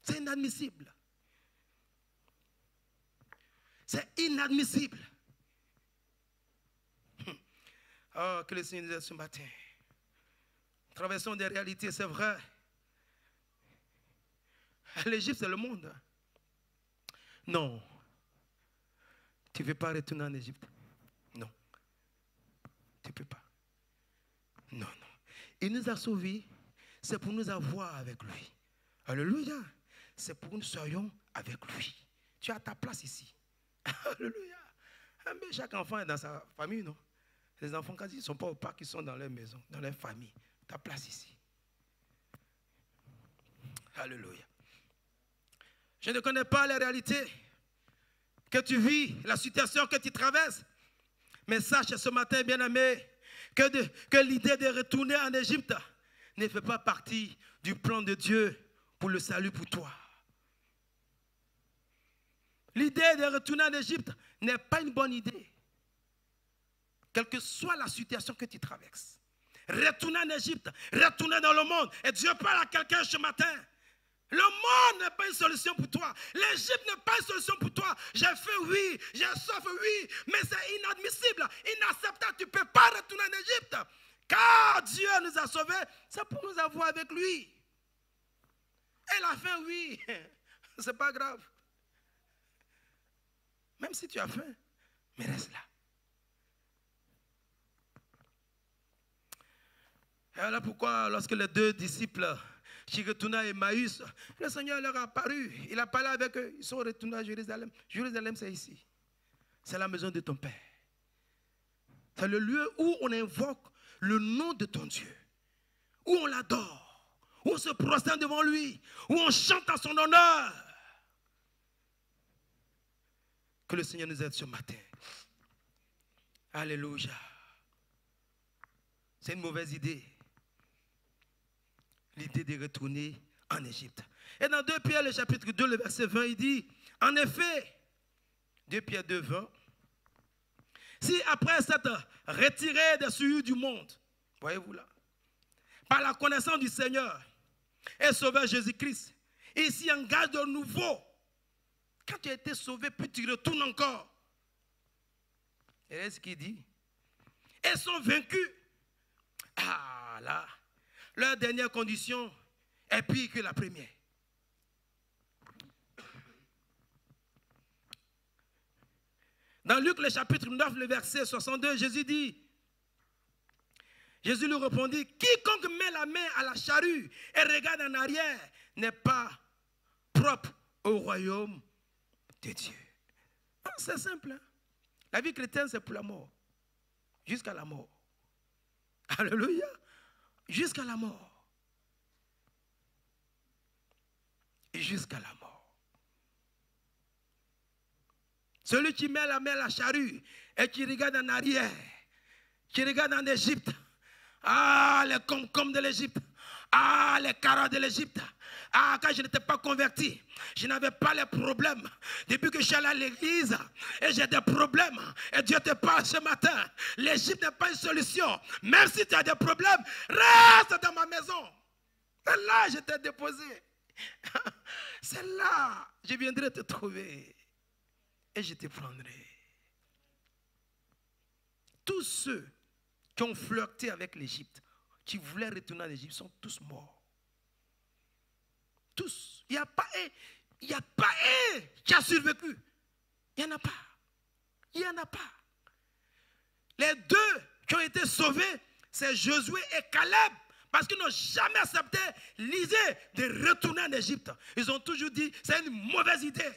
Speaker 1: C'est inadmissible. C'est inadmissible. Oh, que le Seigneur nous aide ce matin. Traversons des réalités, c'est vrai. L'Égypte, c'est le monde. Non. Tu ne veux pas retourner en Égypte. Non. Tu ne peux pas. Non, non. Il nous a sauvés, c'est pour nous avoir avec lui. Alléluia. C'est pour que nous soyons avec lui. Tu as ta place ici. Alléluia. Mais chaque enfant est dans sa famille, non? Les enfants, quand ils ne sont pas au parc, ils sont dans leur maison, dans leur famille. Ta place ici. Alléluia. Je ne connais pas les réalités que tu vis, la situation que tu traverses. Mais sache ce matin, bien-aimé, que l'idée de retourner en Égypte ne fait pas partie du plan de Dieu pour le salut pour toi. L'idée de retourner en Égypte n'est pas une bonne idée. Quelle que soit la situation que tu traverses. Retourner en Égypte, retourner dans le monde. Et Dieu parle à quelqu'un ce matin. Le monde n'est pas une solution pour toi. L'Égypte n'est pas une solution pour toi. J'ai faim, oui. J'ai soif, oui. Mais c'est inadmissible, inacceptable. Tu ne peux pas retourner en Égypte. Car Dieu nous a sauvés, c'est pour nous avoir avec lui. Et la faim, oui. C'est pas grave. Même si tu as faim, mais reste là. Et voilà pourquoi, lorsque les deux disciples qui retournaient à Emmaüs, le Seigneur leur a apparu. Il a parlé avec eux. Ils sont retournés à Jérusalem. Jérusalem, c'est ici. C'est la maison de ton Père. C'est le lieu où on invoque le nom de ton Dieu. Où on l'adore. Où on se prosterne devant lui. Où on chante en son honneur. Que le Seigneur nous aide ce matin. Alléluia. C'est une mauvaise idée. L'idée de retourner en Égypte. Et dans 2 Pierre, le chapitre 2, le verset 20, il dit, en effet, 2 Pierre 2, 20, si après s'être retiré des souillures du monde, voyez-vous là, par la connaissance du Seigneur et Sauveur Jésus-Christ, il s'y engage de nouveau. Quand tu as été sauvé, puis tu retournes encore. Et c'est ce qu'il dit. Ils sont vaincus. Ah là, leur dernière condition est pire que la première. Dans Luc, le chapitre 9, le verset 62, Jésus dit, Jésus lui répondit, quiconque met la main à la charrue et regarde en arrière n'est pas propre au royaume de Dieu. C'est simple. Hein? La vie chrétienne, c'est pour la mort. Jusqu'à la mort. Alléluia. Jusqu'à la mort. Et jusqu'à la mort. Celui qui met la main à la charrue et qui regarde en arrière, qui regarde en Égypte, ah, les concombres de l'Égypte, ah, les carottes de l'Égypte, ah, quand je n'étais pas converti, je n'avais pas les problèmes. Depuis que je suis allé à l'église, et j'ai des problèmes, et Dieu te parle ce matin. L'Égypte n'est pas une solution. Même si tu as des problèmes, reste dans ma maison. C'est là que je t'ai déposé. C'est là que je viendrai te trouver. Et je te prendrai. Tous ceux qui ont flirté avec l'Égypte, qui voulaient retourner en Égypte, sont tous morts. Tous. Il n'y a pas un qui a survécu. Il n'y en a pas. Il n'y en a pas. Les deux qui ont été sauvés, c'est Josué et Caleb. Parce qu'ils n'ont jamais accepté l'idée de retourner en Égypte. Ils ont toujours dit, c'est une mauvaise idée.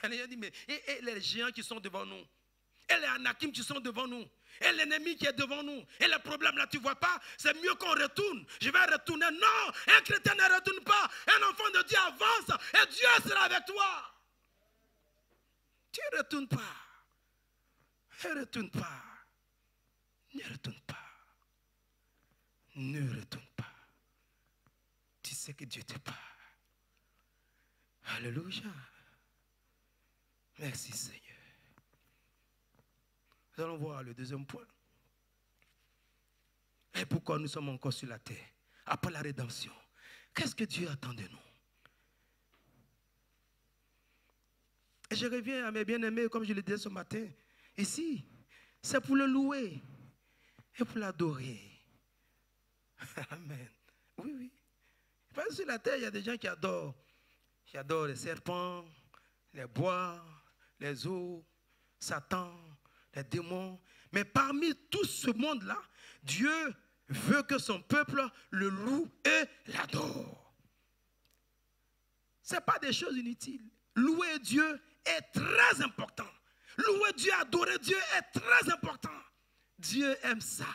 Speaker 1: Et dit, mais, et les géants qui sont devant nous, et les Anakim qui sont devant nous, et l'ennemi qui est devant nous, et le problème là, tu ne vois pas, c'est mieux qu'on retourne. Je vais retourner. Non, un chrétien ne retourne pas. Un enfant de Dieu avance, et Dieu sera avec toi. Tu ne retournes pas. Ne retourne pas. Ne retourne pas. Ne retourne pas. Tu sais que Dieu te parle. Alléluia. Merci Seigneur. Nous allons voir le deuxième point. Et pourquoi nous sommes encore sur la terre après la rédemption? Qu'est-ce que Dieu attend de nous? Et je reviens à mes bien-aimés, comme je le disais ce matin. Ici, c'est pour le louer et pour l'adorer. Amen. Oui, oui. Parce que sur la terre, il y a des gens qui adorent les serpents, les bois, les eaux, Satan, les démons. Mais parmi tout ce monde-là, Dieu veut que son peuple le loue et l'adore. Ce n'est pas des choses inutiles. Louer Dieu est très important. Louer Dieu, adorer Dieu est très important. Dieu aime ça.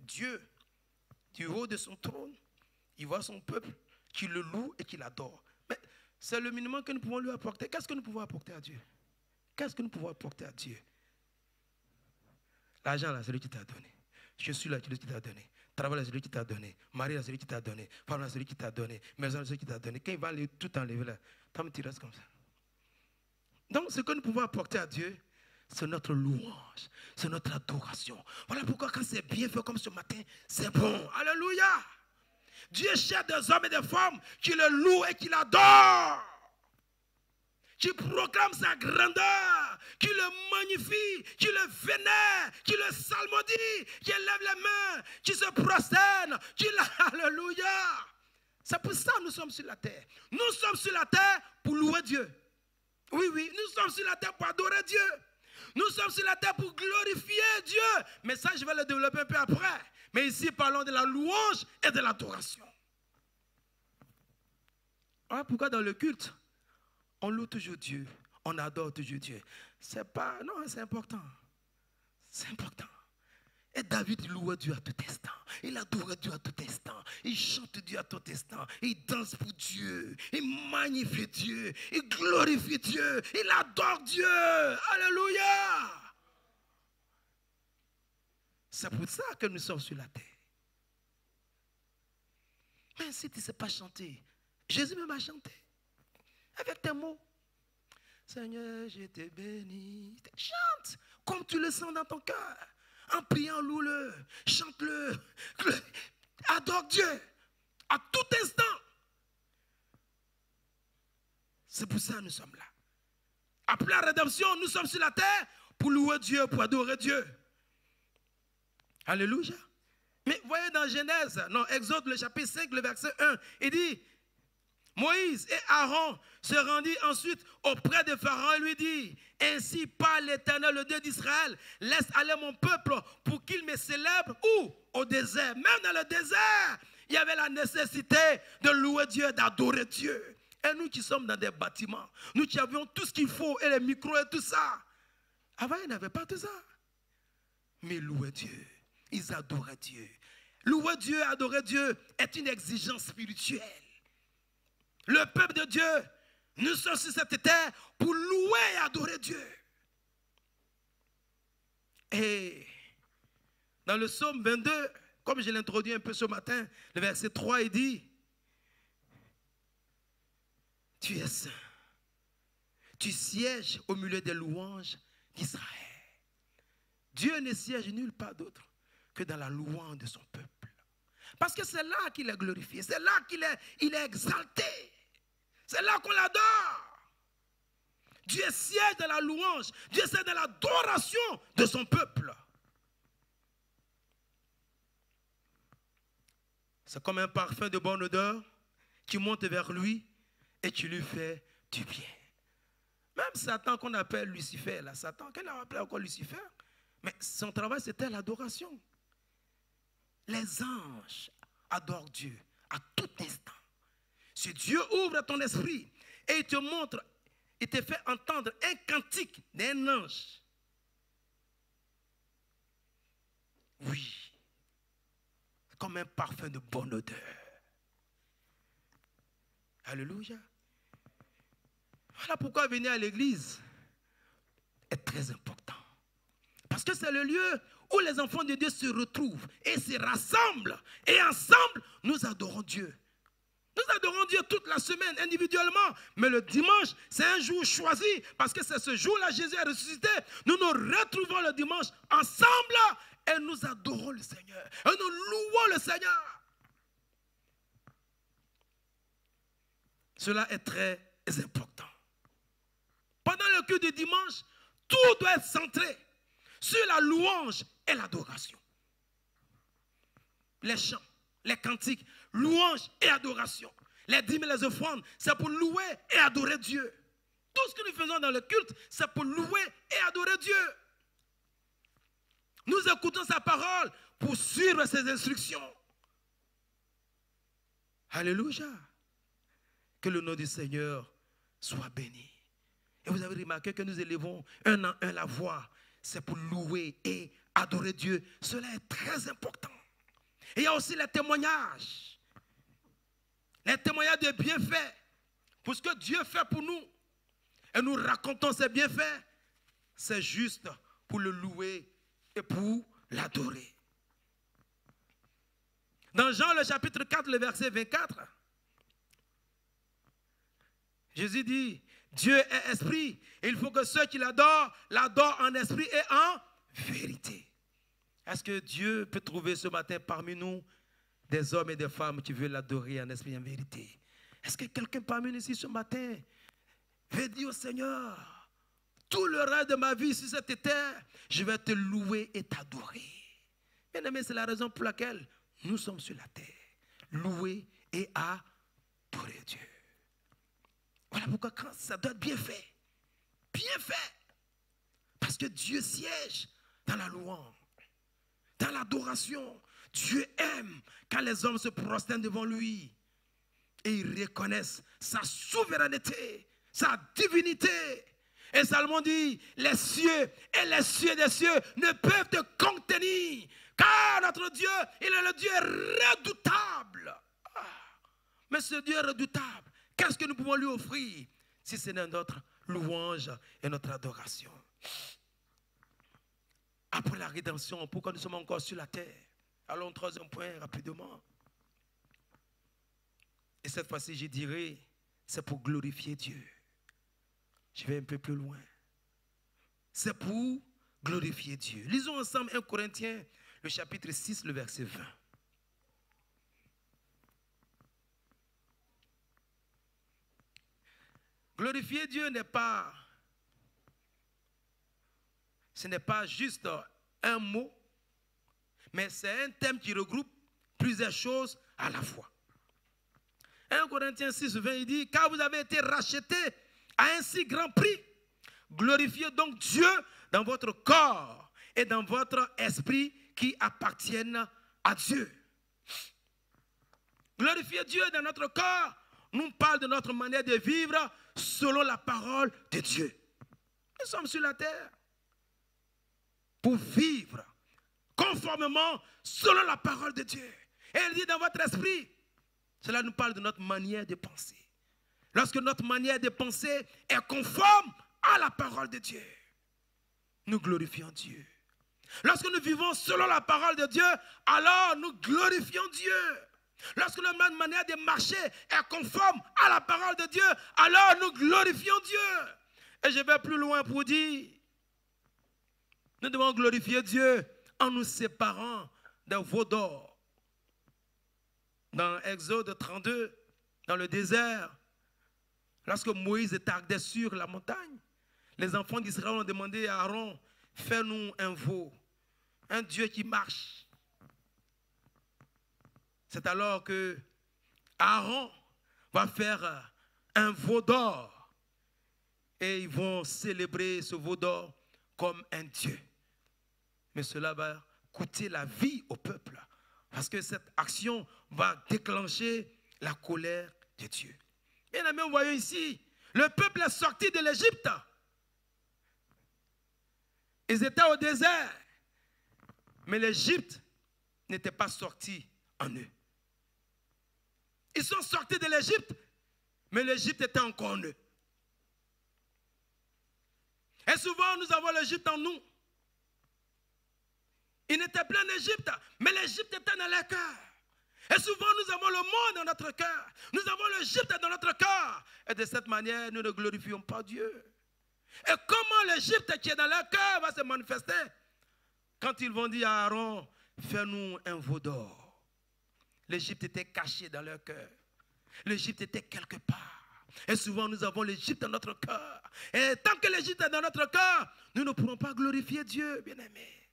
Speaker 1: Dieu, du haut de son trône, il voit son peuple qui le loue et qui l'adore. Mais c'est le minimum que nous pouvons lui apporter. Qu'est-ce que nous pouvons apporter à Dieu? Qu'est-ce que nous pouvons apporter à Dieu? L'argent, là, c'est lui qui t'a donné. Je suis là, c'est lui qui t'a donné. Travail, là, c'est lui qui t'a donné. Mari, là, c'est lui qui t'a donné. Femme, là, c'est lui qui t'a donné. Maison, là, c'est lui qui t'a donné. Quand il va aller tout enlever, là, tu restes comme ça. Donc, ce que nous pouvons apporter à Dieu, c'est notre louange, c'est notre adoration. Voilà pourquoi quand c'est bien fait comme ce matin, c'est bon. Alléluia. Dieu cherche des hommes et des femmes qui le louent et qui l'adorent. Qui proclament sa grandeur, qui le magnifie, qui le vénère, qui le psalmodie, qui lève les mains, qui se prosterne, qui Alléluia. C'est pour ça que nous sommes sur la terre. Nous sommes sur la terre pour louer Dieu. Oui, oui, nous sommes sur la terre pour adorer Dieu. Nous sommes sur la terre pour glorifier Dieu. Mais ça, je vais le développer un peu après. Mais ici, parlons de la louange et de l'adoration. Voilà pourquoi dans le culte, on loue toujours Dieu. On adore toujours Dieu. C'est pas... Non, c'est important. C'est important. Et David louait Dieu à tout instant. Il adorait Dieu à tout instant. Il chante Dieu à tout instant. Il danse pour Dieu. Il magnifie Dieu. Il glorifie Dieu. Il adore Dieu. Alléluia. C'est pour ça que nous sommes sur la terre. Mais si tu ne sais pas chanter, Jésus même a chanté. Avec tes mots. Seigneur, je te bénis. Chante comme tu le sens dans ton cœur. En priant, loue-le, chante-le, adore Dieu à tout instant. C'est pour ça que nous sommes là. Après la rédemption, nous sommes sur la terre pour louer Dieu, pour adorer Dieu. Alléluia. Mais voyez dans Genèse, non, Exode, le chapitre 5, le verset 1, il dit, Moïse et Aaron se rendit ensuite auprès de Pharaon et lui dit, ainsi parle l'Éternel, le Dieu d'Israël, laisse aller mon peuple pour qu'il me célèbre où? Au désert. Même dans le désert, il y avait la nécessité de louer Dieu, d'adorer Dieu. Et nous qui sommes dans des bâtiments, nous qui avions tout ce qu'il faut, et les micros et tout ça. Avant, ils n'avaient pas tout ça. Mais louer Dieu, ils adoraient Dieu. Louer Dieu, adorer Dieu est une exigence spirituelle. Le peuple de Dieu, nous sommes sur cette terre pour louer et adorer Dieu. Et dans le psaume 22, comme je l'ai introduit un peu ce matin, le verset 3, il dit, tu es saint, tu sièges au milieu des louanges d'Israël. Dieu ne siège nulle part d'autre que dans la louange de son peuple. Parce que c'est là qu'il est glorifié, c'est là qu'il est exalté. C'est là qu'on l'adore. Dieu siège dans la louange, Dieu siège dans l'adoration de son peuple. C'est comme un parfum de bonne odeur qui monte vers lui et qui lui fait du bien. Même Satan qu'on appelle Lucifer, là, Satan, qu'elle a appelé encore Lucifer, mais son travail c'était l'adoration. Les anges adorent Dieu à tout instant. Si Dieu ouvre ton esprit et il te montre, il te fait entendre un cantique d'un ange, oui, comme un parfum de bonne odeur. Alléluia. Voilà pourquoi venir à l'église est très important. Parce que c'est le lieu où les enfants de Dieu se retrouvent et se rassemblent. Et ensemble, nous adorons Dieu. Nous adorons Dieu toute la semaine, individuellement. Mais le dimanche, c'est un jour choisi. Parce que c'est ce jour-là, Jésus est ressuscité. Nous nous retrouvons le dimanche ensemble et nous adorons le Seigneur. Et nous louons le Seigneur. Cela est très important. Pendant le culte du dimanche, tout doit être centré sur la louange et l'adoration. Les chants, les cantiques, louange et adoration. Les dîmes et les offrandes, c'est pour louer et adorer Dieu. Tout ce que nous faisons dans le culte, c'est pour louer et adorer Dieu. Nous écoutons sa parole pour suivre ses instructions. Alléluia. Que le nom du Seigneur soit béni. Et vous avez remarqué que nous élevons un en un la voix. C'est pour louer et adorer Dieu. Cela est très important. Et il y a aussi les témoignages. Les témoignages de bienfaits. Pour ce que Dieu fait pour nous. Et nous racontons ses bienfaits. C'est juste pour le louer et pour l'adorer. Dans Jean le chapitre 4, le verset 24. Jésus dit, Dieu est esprit. Et il faut que ceux qui l'adorent en esprit et en vérité. Est-ce que Dieu peut trouver ce matin parmi nous des hommes et des femmes qui veulent l'adorer en esprit et en vérité? Est-ce que quelqu'un parmi nous ici ce matin veut dire au Seigneur, tout le reste de ma vie sur cette terre, je vais te louer et t'adorer? Bien aimé, c'est la raison pour laquelle nous sommes sur la terre. Louer et adorer Dieu. Voilà pourquoi quand ça doit être bien fait. Bien fait. Parce que Dieu siège dans la louange, dans l'adoration. Dieu aime quand les hommes se prosternent devant lui. Et ils reconnaissent sa souveraineté, sa divinité. Et Salomon dit, les cieux et les cieux des cieux ne peuvent te contenir. Car notre Dieu, il est le Dieu redoutable. Mais ce Dieu redoutable, qu'est-ce que nous pouvons lui offrir si ce n'est notre louange et notre adoration? Après la rédemption, pourquoi nous sommes encore sur la terre? Allons, troisième point, rapidement. Et cette fois-ci, je dirais, c'est pour glorifier Dieu. Je vais un peu plus loin. C'est pour glorifier Dieu. Lisons ensemble 1 Corinthiens, le chapitre 6, le verset 20. Glorifier Dieu ce n'est pas juste un mot, mais c'est un thème qui regroupe plusieurs choses à la fois. 1 Corinthiens 6, 20, il dit, car vous avez été rachetés à un si grand prix, glorifiez donc Dieu dans votre corps et dans votre esprit qui appartiennent à Dieu. Glorifier Dieu dans notre corps nous parle de notre manière de vivre selon la parole de Dieu. Nous sommes sur la terre pour vivre conformément selon la parole de Dieu. Et il dit dans votre esprit, cela nous parle de notre manière de penser. Lorsque notre manière de penser est conforme à la parole de Dieu, nous glorifions Dieu. Lorsque nous vivons selon la parole de Dieu, alors nous glorifions Dieu. Lorsque notre manière de marcher est conforme à la parole de Dieu, alors nous glorifions Dieu. Et je vais plus loin pour dire, nous devons glorifier Dieu en nous séparant des veaux d'or. Dans Exode 32, dans le désert, lorsque Moïse tardait sur la montagne, les enfants d'Israël ont demandé à Aaron, fais-nous un veau, un Dieu qui marche. c'est alors que Aaron va faire un veau d'or et ils vont célébrer ce veau d'or comme un dieu. Mais cela va coûter la vie au peuple parce que cette action va déclencher la colère de Dieu. Bien aimé, vous voyez ici, le peuple est sorti de l'Égypte. Ils étaient au désert, mais l'Égypte n'était pas sortie en eux. Ils sont sortis de l'Égypte, mais l'Égypte était encore en eux. Et souvent, nous avons l'Égypte en nous. Ils n'étaient plus en Égypte, mais l'Égypte était dans leur cœur. Et souvent, nous avons le monde dans notre cœur. Nous avons l'Égypte dans notre cœur. Et de cette manière, nous ne glorifions pas Dieu. Et comment l'Égypte qui est dans leur cœur va se manifester? Quand ils vont dire à Aaron, fais-nous un veau d'or. L'Égypte était cachée dans leur cœur. L'Égypte était quelque part. Et souvent, nous avons l'Égypte dans notre cœur. Et tant que l'Égypte est dans notre cœur, nous ne pourrons pas glorifier Dieu, bien-aimés.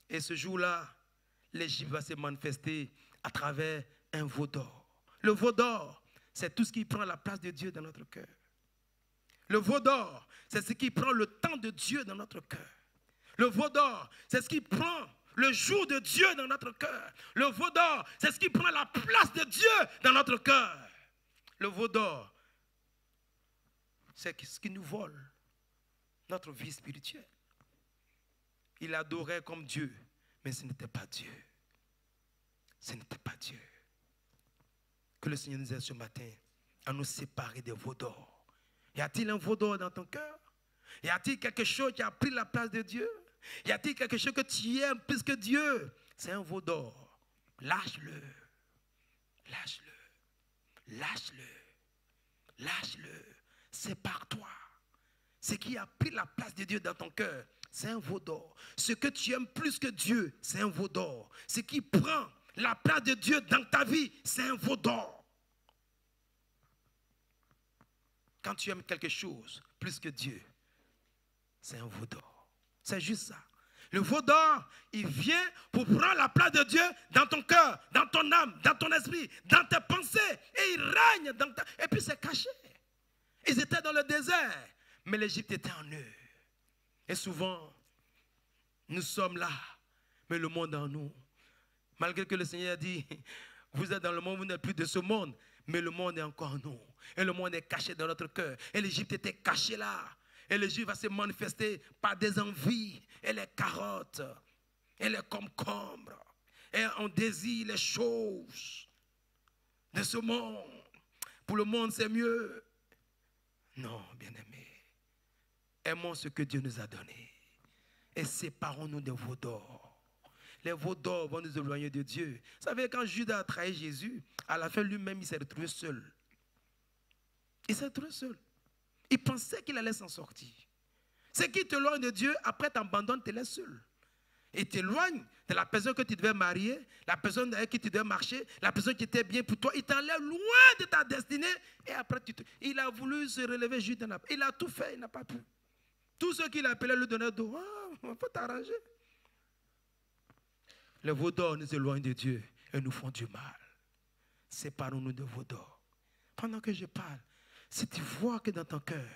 Speaker 1: Et ce jour-là, l'Égypte va se manifester à travers un veau d'or. Le veau d'or, c'est tout ce qui prend la place de Dieu dans notre cœur. Le veau d'or, c'est ce qui prend le temps de Dieu dans notre cœur. Le veau d'or, c'est ce qui prend le jour de Dieu dans notre cœur. Le veau d'or, c'est ce qui prend la place de Dieu dans notre cœur. Le veau d'or, c'est ce qui nous vole notre vie spirituelle. Il adorait comme Dieu, mais ce n'était pas Dieu. Ce n'était pas Dieu. Que le Seigneur nous aide ce matin à nous séparer des veaux d'or. Y a-t-il un veau d'or dans ton cœur? Y a-t-il quelque chose qui a pris la place de Dieu? Y a-t-il quelque chose que tu aimes plus que Dieu? C'est un veau d'or. Lâche-le. Lâche-le. Lâche-le. Lâche-le. Sépare-toi. Ce qui a pris la place de Dieu dans ton cœur, c'est un veau d'or. Ce que tu aimes plus que Dieu, c'est un veau d'or. Ce qui prend la place de Dieu dans ta vie, c'est un veau d'or. Quand tu aimes quelque chose plus que Dieu, c'est un veau d'or. C'est juste ça. Le veau d'or, il vient pour prendre la place de Dieu dans ton cœur, dans ton âme, dans ton esprit, dans tes pensées. Et il règne dans ta... Et puis c'est caché. Ils étaient dans le désert, mais l'Égypte était en eux. Et souvent, nous sommes là, mais le monde en nous. Malgré que le Seigneur a dit, vous êtes dans le monde, vous n'êtes plus de ce monde, mais le monde est encore en nous. Et le monde est caché dans notre cœur. Et l'Égypte était cachée là. Et l'Égypte va se manifester par des envies, et les carottes, et les concombres. Et on désire les choses de ce monde. Pour le monde, c'est mieux. Non, bien-aimés. Aimons ce que Dieu nous a donné. Et séparons-nous des veaux d'or. Les veaux d'or vont nous éloigner de Dieu. Vous savez, quand Judas a trahi Jésus, à la fin, lui-même, il s'est retrouvé seul. Il s'est retrouvé seul. Il pensait qu'il allait s'en sortir. Ce qui t'éloigne de Dieu, après t'abandonne, te laisse seul. Il t'éloigne de la personne que tu devais marier, la personne avec qui tu devais marcher, la personne qui était bien pour toi. Il t'enlève loin de ta destinée. Et après, il a voulu se relever juste. Il a tout fait, il n'a pas pu. Tous ceux qu'il appelait lui donnaient d'eau. Oh, on peut t'arranger. Les veaux d'or nous éloignent de Dieu et nous font du mal. Séparons-nous de veaux d'or. Pendant que je parle, si tu vois que dans ton cœur,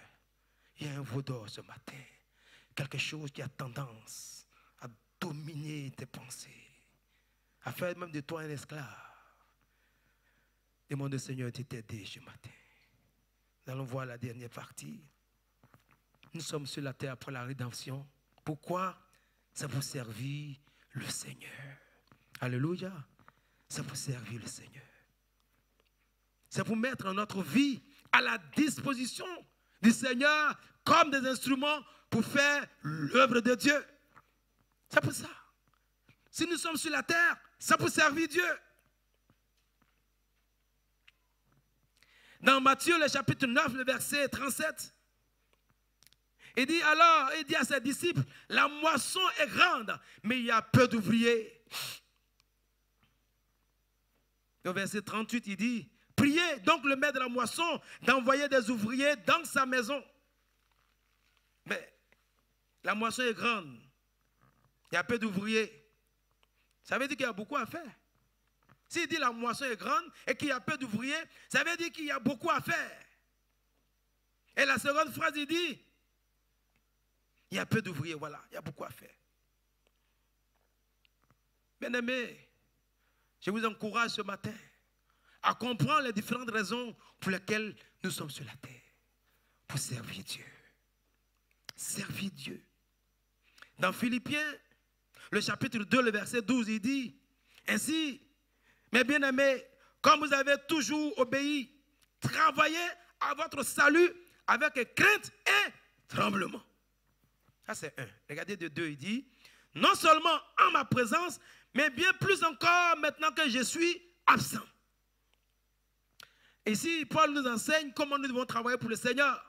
Speaker 1: il y a un veau d'or ce matin, quelque chose qui a tendance à dominer tes pensées, à faire même de toi un esclave, demande au Seigneur de t'aider ce matin. Nous allons voir la dernière partie. Nous sommes sur la terre après la rédemption. Pourquoi? C'est pour servir le Seigneur. Alléluia. C'est pour servir le Seigneur. C'est pour mettre notre vie à la disposition du Seigneur comme des instruments pour faire l'œuvre de Dieu. C'est pour ça. Si nous sommes sur la terre, c'est pour servir Dieu. Dans Matthieu, le chapitre 9, le verset 37, il dit alors, il dit à ses disciples, la moisson est grande, mais il y a peu d'ouvriers. Au verset 38, il dit, priez donc le maître de la moisson d'envoyer des ouvriers dans sa maison. Mais la moisson est grande, il y a peu d'ouvriers. Ça veut dire qu'il y a beaucoup à faire. S'il dit la moisson est grande et qu'il y a peu d'ouvriers, ça veut dire qu'il y a beaucoup à faire. Et la seconde phrase, il dit, il y a peu d'ouvriers, voilà, il y a beaucoup à faire. Bien-aimés, je vous encourage ce matin à comprendre les différentes raisons pour lesquelles nous sommes sur la terre. Pour servir Dieu. Servir Dieu. Dans Philippiens, le chapitre 2, le verset 12, il dit, ainsi, mes bien-aimés, comme vous avez toujours obéi, travaillez à votre salut avec crainte et tremblement. Ça c'est un. Regardez de 2, il dit, non seulement en ma présence, mais bien plus encore maintenant que je suis absent. Ici, Paul nous enseigne comment nous devons travailler pour le Seigneur.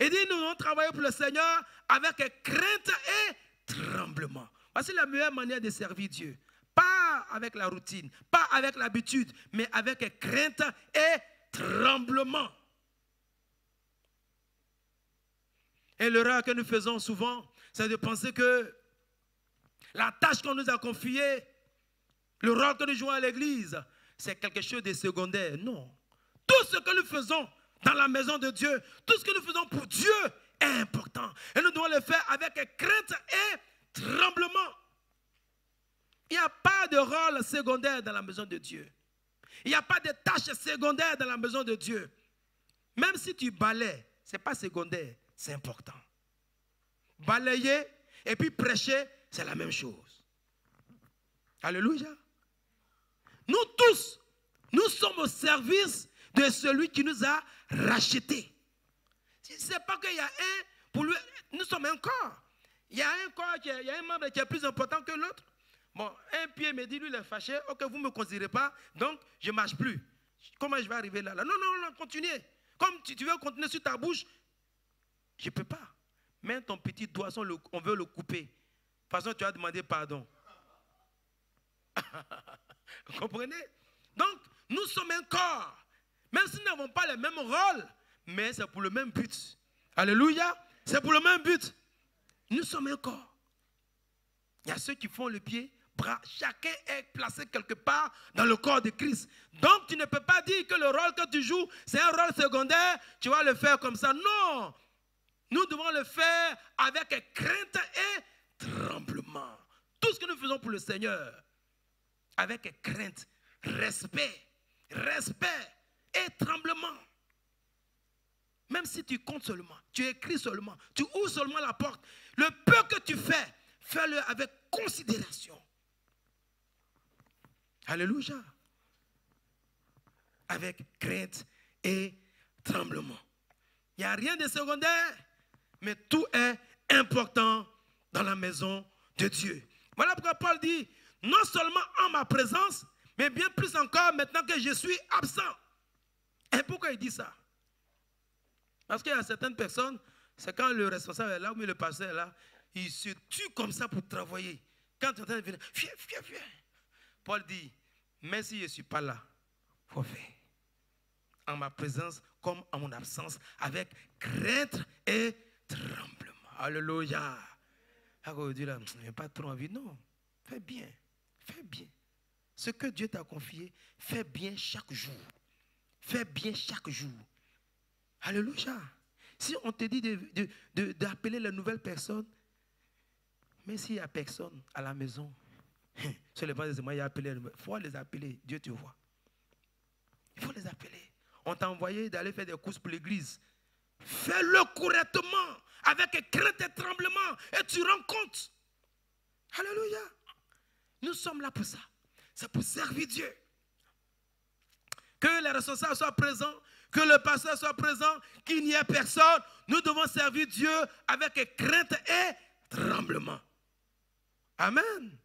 Speaker 1: Il dit, nous devons travailler pour le Seigneur avec crainte et tremblement. Voici la meilleure manière de servir Dieu. Pas avec la routine, pas avec l'habitude, mais avec crainte et tremblement. Et l'erreur que nous faisons souvent, c'est de penser que la tâche qu'on nous a confiée, le rôle que nous jouons à l'église, c'est quelque chose de secondaire. Non. Tout ce que nous faisons dans la maison de Dieu, tout ce que nous faisons pour Dieu est important. Et nous devons le faire avec crainte et tremblement. Il n'y a pas de rôle secondaire dans la maison de Dieu. Il n'y a pas de tâche secondaire dans la maison de Dieu. Même si tu balaies, ce n'est pas secondaire, c'est important. Balayer et puis prêcher, c'est la même chose. Alléluia. Nous tous, nous sommes au service de celui qui nous a rachetés. Ce n'est pas qu'il y a un, pour lui, nous sommes un corps. Il y a un corps, il y a un membre qui est plus important que l'autre. Bon, un pied me dit, lui, il est fâché, ok, vous ne me considérez pas, donc je ne marche plus. Comment je vais arriver là? Non, non, non, continuez. Comme tu veux continuer sur ta bouche, je ne peux pas. Même ton petit doigt, on veut le couper. De toute façon, tu as demandé pardon. Vous comprenez? Donc, nous sommes un corps. Même si nous n'avons pas le même rôle, mais c'est pour le même but. Alléluia. C'est pour le même but. Nous sommes un corps. Il y a ceux qui font le pied, bras. Chacun est placé quelque part dans le corps de Christ. Donc, tu ne peux pas dire que le rôle que tu joues, c'est un rôle secondaire. Tu vas le faire comme ça. Non. Nous devons le faire avec crainte et tremblement. Tout ce que nous faisons pour le Seigneur, avec crainte, respect et tremblement. Même si tu comptes seulement, tu écris seulement, tu ouvres seulement la porte, le peu que tu fais, fais-le avec considération. Alléluia. Avec crainte et tremblement. Il n'y a rien de secondaire, mais tout est important dans la maison de Dieu. Voilà pourquoi Paul dit, non seulement en ma présence, mais bien plus encore maintenant que je suis absent. Et pourquoi il dit ça? Parce qu'il y a certaines personnes, c'est quand le responsable est là, ou le pasteur est là, il se tue comme ça pour travailler. Quand tu entends venir, viens. Paul dit, mais si je ne suis pas là, il faut faire. En ma présence comme en mon absence, avec crainte et tremblement. Alléluia. Alors, Dieu là, je n'ai pas trop envie. Non, fais bien. Fais bien. Ce que Dieu t'a confié, fais bien chaque jour. Fais bien chaque jour. Alléluia. Si on te dit d'appeler les nouvelles personnes, mais s'il n'y a personne à la maison, sur les bancs des témoins, il y a appelé, il faut les appeler. Dieu te voit. Il faut les appeler. On t'a envoyé d'aller faire des courses pour l'église. Fais-le correctement, avec crainte et tremblement, et tu rends compte. Alléluia. Nous sommes là pour ça. C'est pour servir Dieu. Que les responsables soient présents, que le pasteur soit présent, qu'il n'y ait personne. Nous devons servir Dieu avec crainte et tremblement. Amen.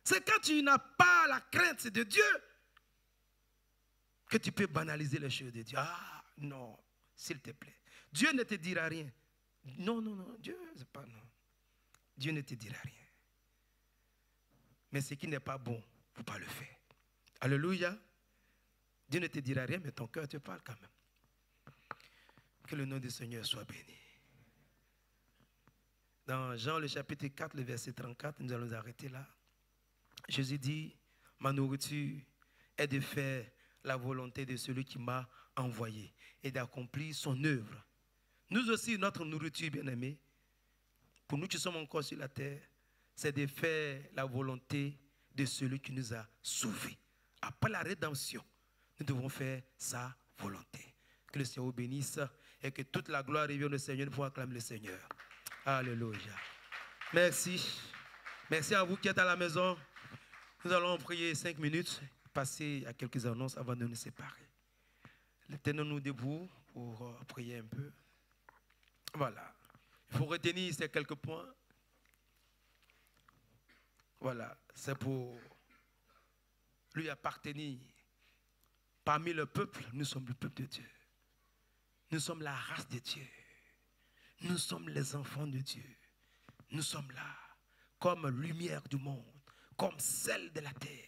Speaker 1: C'est quand tu n'as pas la crainte de Dieu que tu peux banaliser les choses de Dieu. Ah, non, s'il te plaît. Dieu ne te dira rien. Non, Dieu, c'est pas non. Dieu ne te dira rien. Mais ce qui n'est pas bon, il ne faut pas le faire. Alléluia. Dieu ne te dira rien, mais ton cœur te parle quand même. Que le nom du Seigneur soit béni. Dans Jean le chapitre 4, le verset 34, nous allons nous arrêter là. Jésus dit, ma nourriture est de faire la volonté de celui qui m'a envoyé et d'accomplir son œuvre. Nous aussi, notre nourriture, bien-aimés, pour nous qui sommes encore sur la terre, c'est de faire la volonté de celui qui nous a sauvés. Après la rédemption, nous devons faire sa volonté. Que le Seigneur vous bénisse et que toute la gloire revienne au Seigneur pour acclamer le Seigneur. Alléluia. Merci. Merci à vous qui êtes à la maison. Nous allons prier 5 minutes, passer à quelques annonces avant de nous séparer. Tenons-nous debout pour prier un peu. Voilà. Il faut retenir ces quelques points. Voilà. C'est pour lui appartenir. Parmi le peuple, nous sommes le peuple de Dieu. Nous sommes la race de Dieu. Nous sommes les enfants de Dieu. Nous sommes là comme lumière du monde, comme sel de la terre.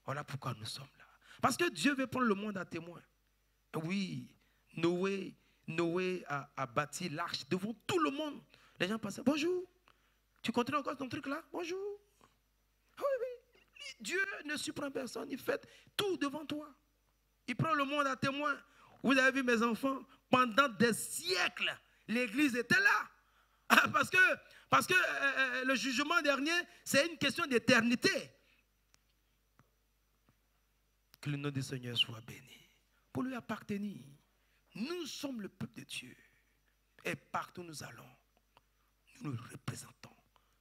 Speaker 1: Voilà pourquoi nous sommes là. Parce que Dieu veut prendre le monde à témoin. Oui, Noé a bâti l'arche devant tout le monde. Les gens passaient, bonjour, tu continues encore ton truc là? Bonjour. Oui, oui. Dieu ne surprend personne, il fait tout devant toi. Il prend le monde à témoin. Vous avez vu mes enfants, pendant des siècles, l'église était là. Parce que le jugement dernier, c'est une question d'éternité. Que le nom du Seigneur soit béni. Pour lui appartenir, nous sommes le peuple de Dieu. Et partout où nous allons, nous nous représentons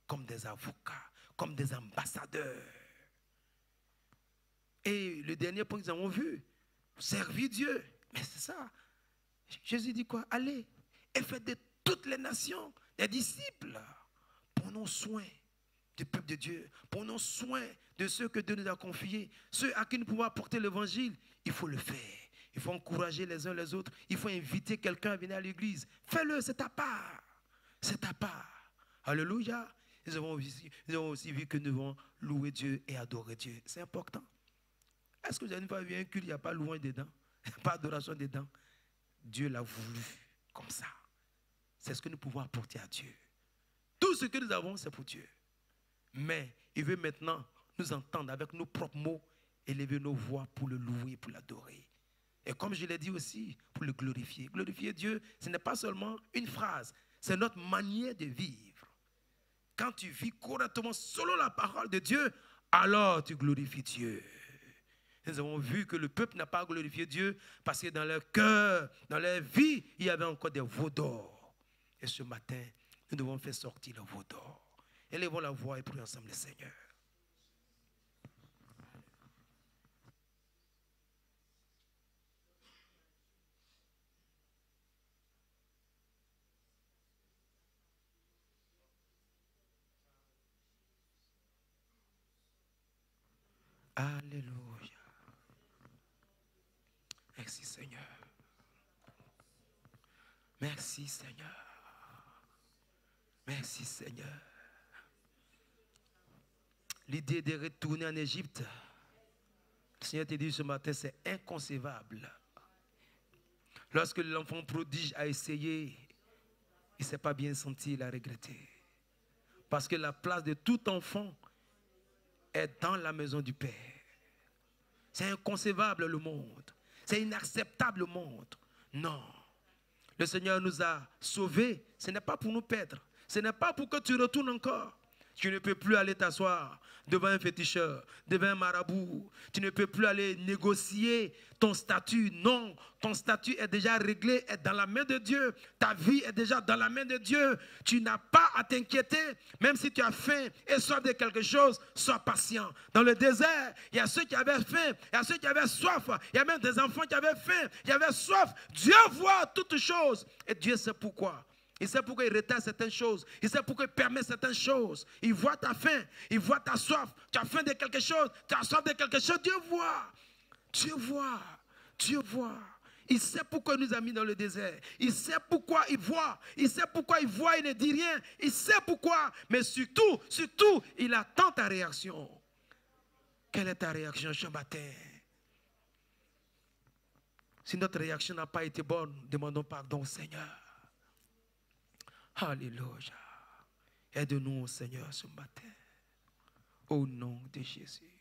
Speaker 1: comme des avocats, comme des ambassadeurs. Et le dernier point que nous avons vu, servir Dieu. Mais c'est ça. Jésus dit quoi? Allez et faites de toutes les nations des disciples. Prenons soin du peuple de Dieu. Prenons soin de ceux que Dieu nous a confiés. Ceux à qui nous pouvons apporter l'évangile. Il faut le faire. Il faut encourager les uns les autres. Il faut inviter quelqu'un à venir à l'église. Fais-le, c'est ta part. C'est ta part. Alléluia. Nous avons aussi vu que nous devons louer Dieu et adorer Dieu. C'est important. Est-ce que vous avez une fois vu un culte, il n'y a pas louange dedans? Il n'y a pas d'adoration dedans? Dieu l'a voulu comme ça. C'est ce que nous pouvons apporter à Dieu. Tout ce que nous avons, c'est pour Dieu. Mais il veut maintenant nous entendre avec nos propres mots, élever nos voix pour le louer, pour l'adorer. Et comme je l'ai dit aussi, pour le glorifier. Glorifier Dieu, ce n'est pas seulement une phrase, c'est notre manière de vivre. Quand tu vis correctement selon la parole de Dieu, alors tu glorifies Dieu. Nous avons vu que le peuple n'a pas glorifié Dieu parce que dans leur cœur, dans leur vie, il y avait encore des veaux d'or. Et ce matin, nous devons faire sortir le veau d'or. Élevons la voix et prions ensemble le Seigneur. Alléluia. Merci Seigneur. Merci Seigneur. Merci Seigneur. L'idée de retourner en Égypte, le Seigneur te dit ce matin, c'est inconcevable. Lorsque l'enfant prodige a essayé, il ne s'est pas bien senti, il a regretté. Parce que la place de tout enfant est dans la maison du Père. C'est inconcevable le monde. C'est inacceptable le monde. Non. Le Seigneur nous a sauvés. Ce n'est pas pour nous perdre. Ce n'est pas pour que tu retournes encore. Tu ne peux plus aller t'asseoir devant un féticheur, devant un marabout. Tu ne peux plus aller négocier ton statut. Non, ton statut est déjà réglé, est dans la main de Dieu. Ta vie est déjà dans la main de Dieu. Tu n'as pas à t'inquiéter. Même si tu as faim et soif de quelque chose, sois patient. Dans le désert, il y a ceux qui avaient faim, il y a ceux qui avaient soif. Il y a même des enfants qui avaient faim, qui avaient soif. Dieu voit toutes choses et Dieu sait pourquoi. Il sait pourquoi il retard certaines choses. Il sait pourquoi il permet certaines choses. Il voit ta faim. Il voit ta soif. Tu as faim de quelque chose. Tu as soif de quelque chose. Dieu voit. Dieu voit. Dieu voit. Il sait pourquoi il nous a mis dans le désert. Il sait pourquoi il voit. Il sait pourquoi il voit, il ne dit rien. Il sait pourquoi. Mais surtout, il attend ta réaction. Quelle est ta réaction ce matin? Si notre réaction n'a pas été bonne, demandons pardon au Seigneur. Alléluia. Aide-nous, Seigneur, ce matin. Au nom de Jésus.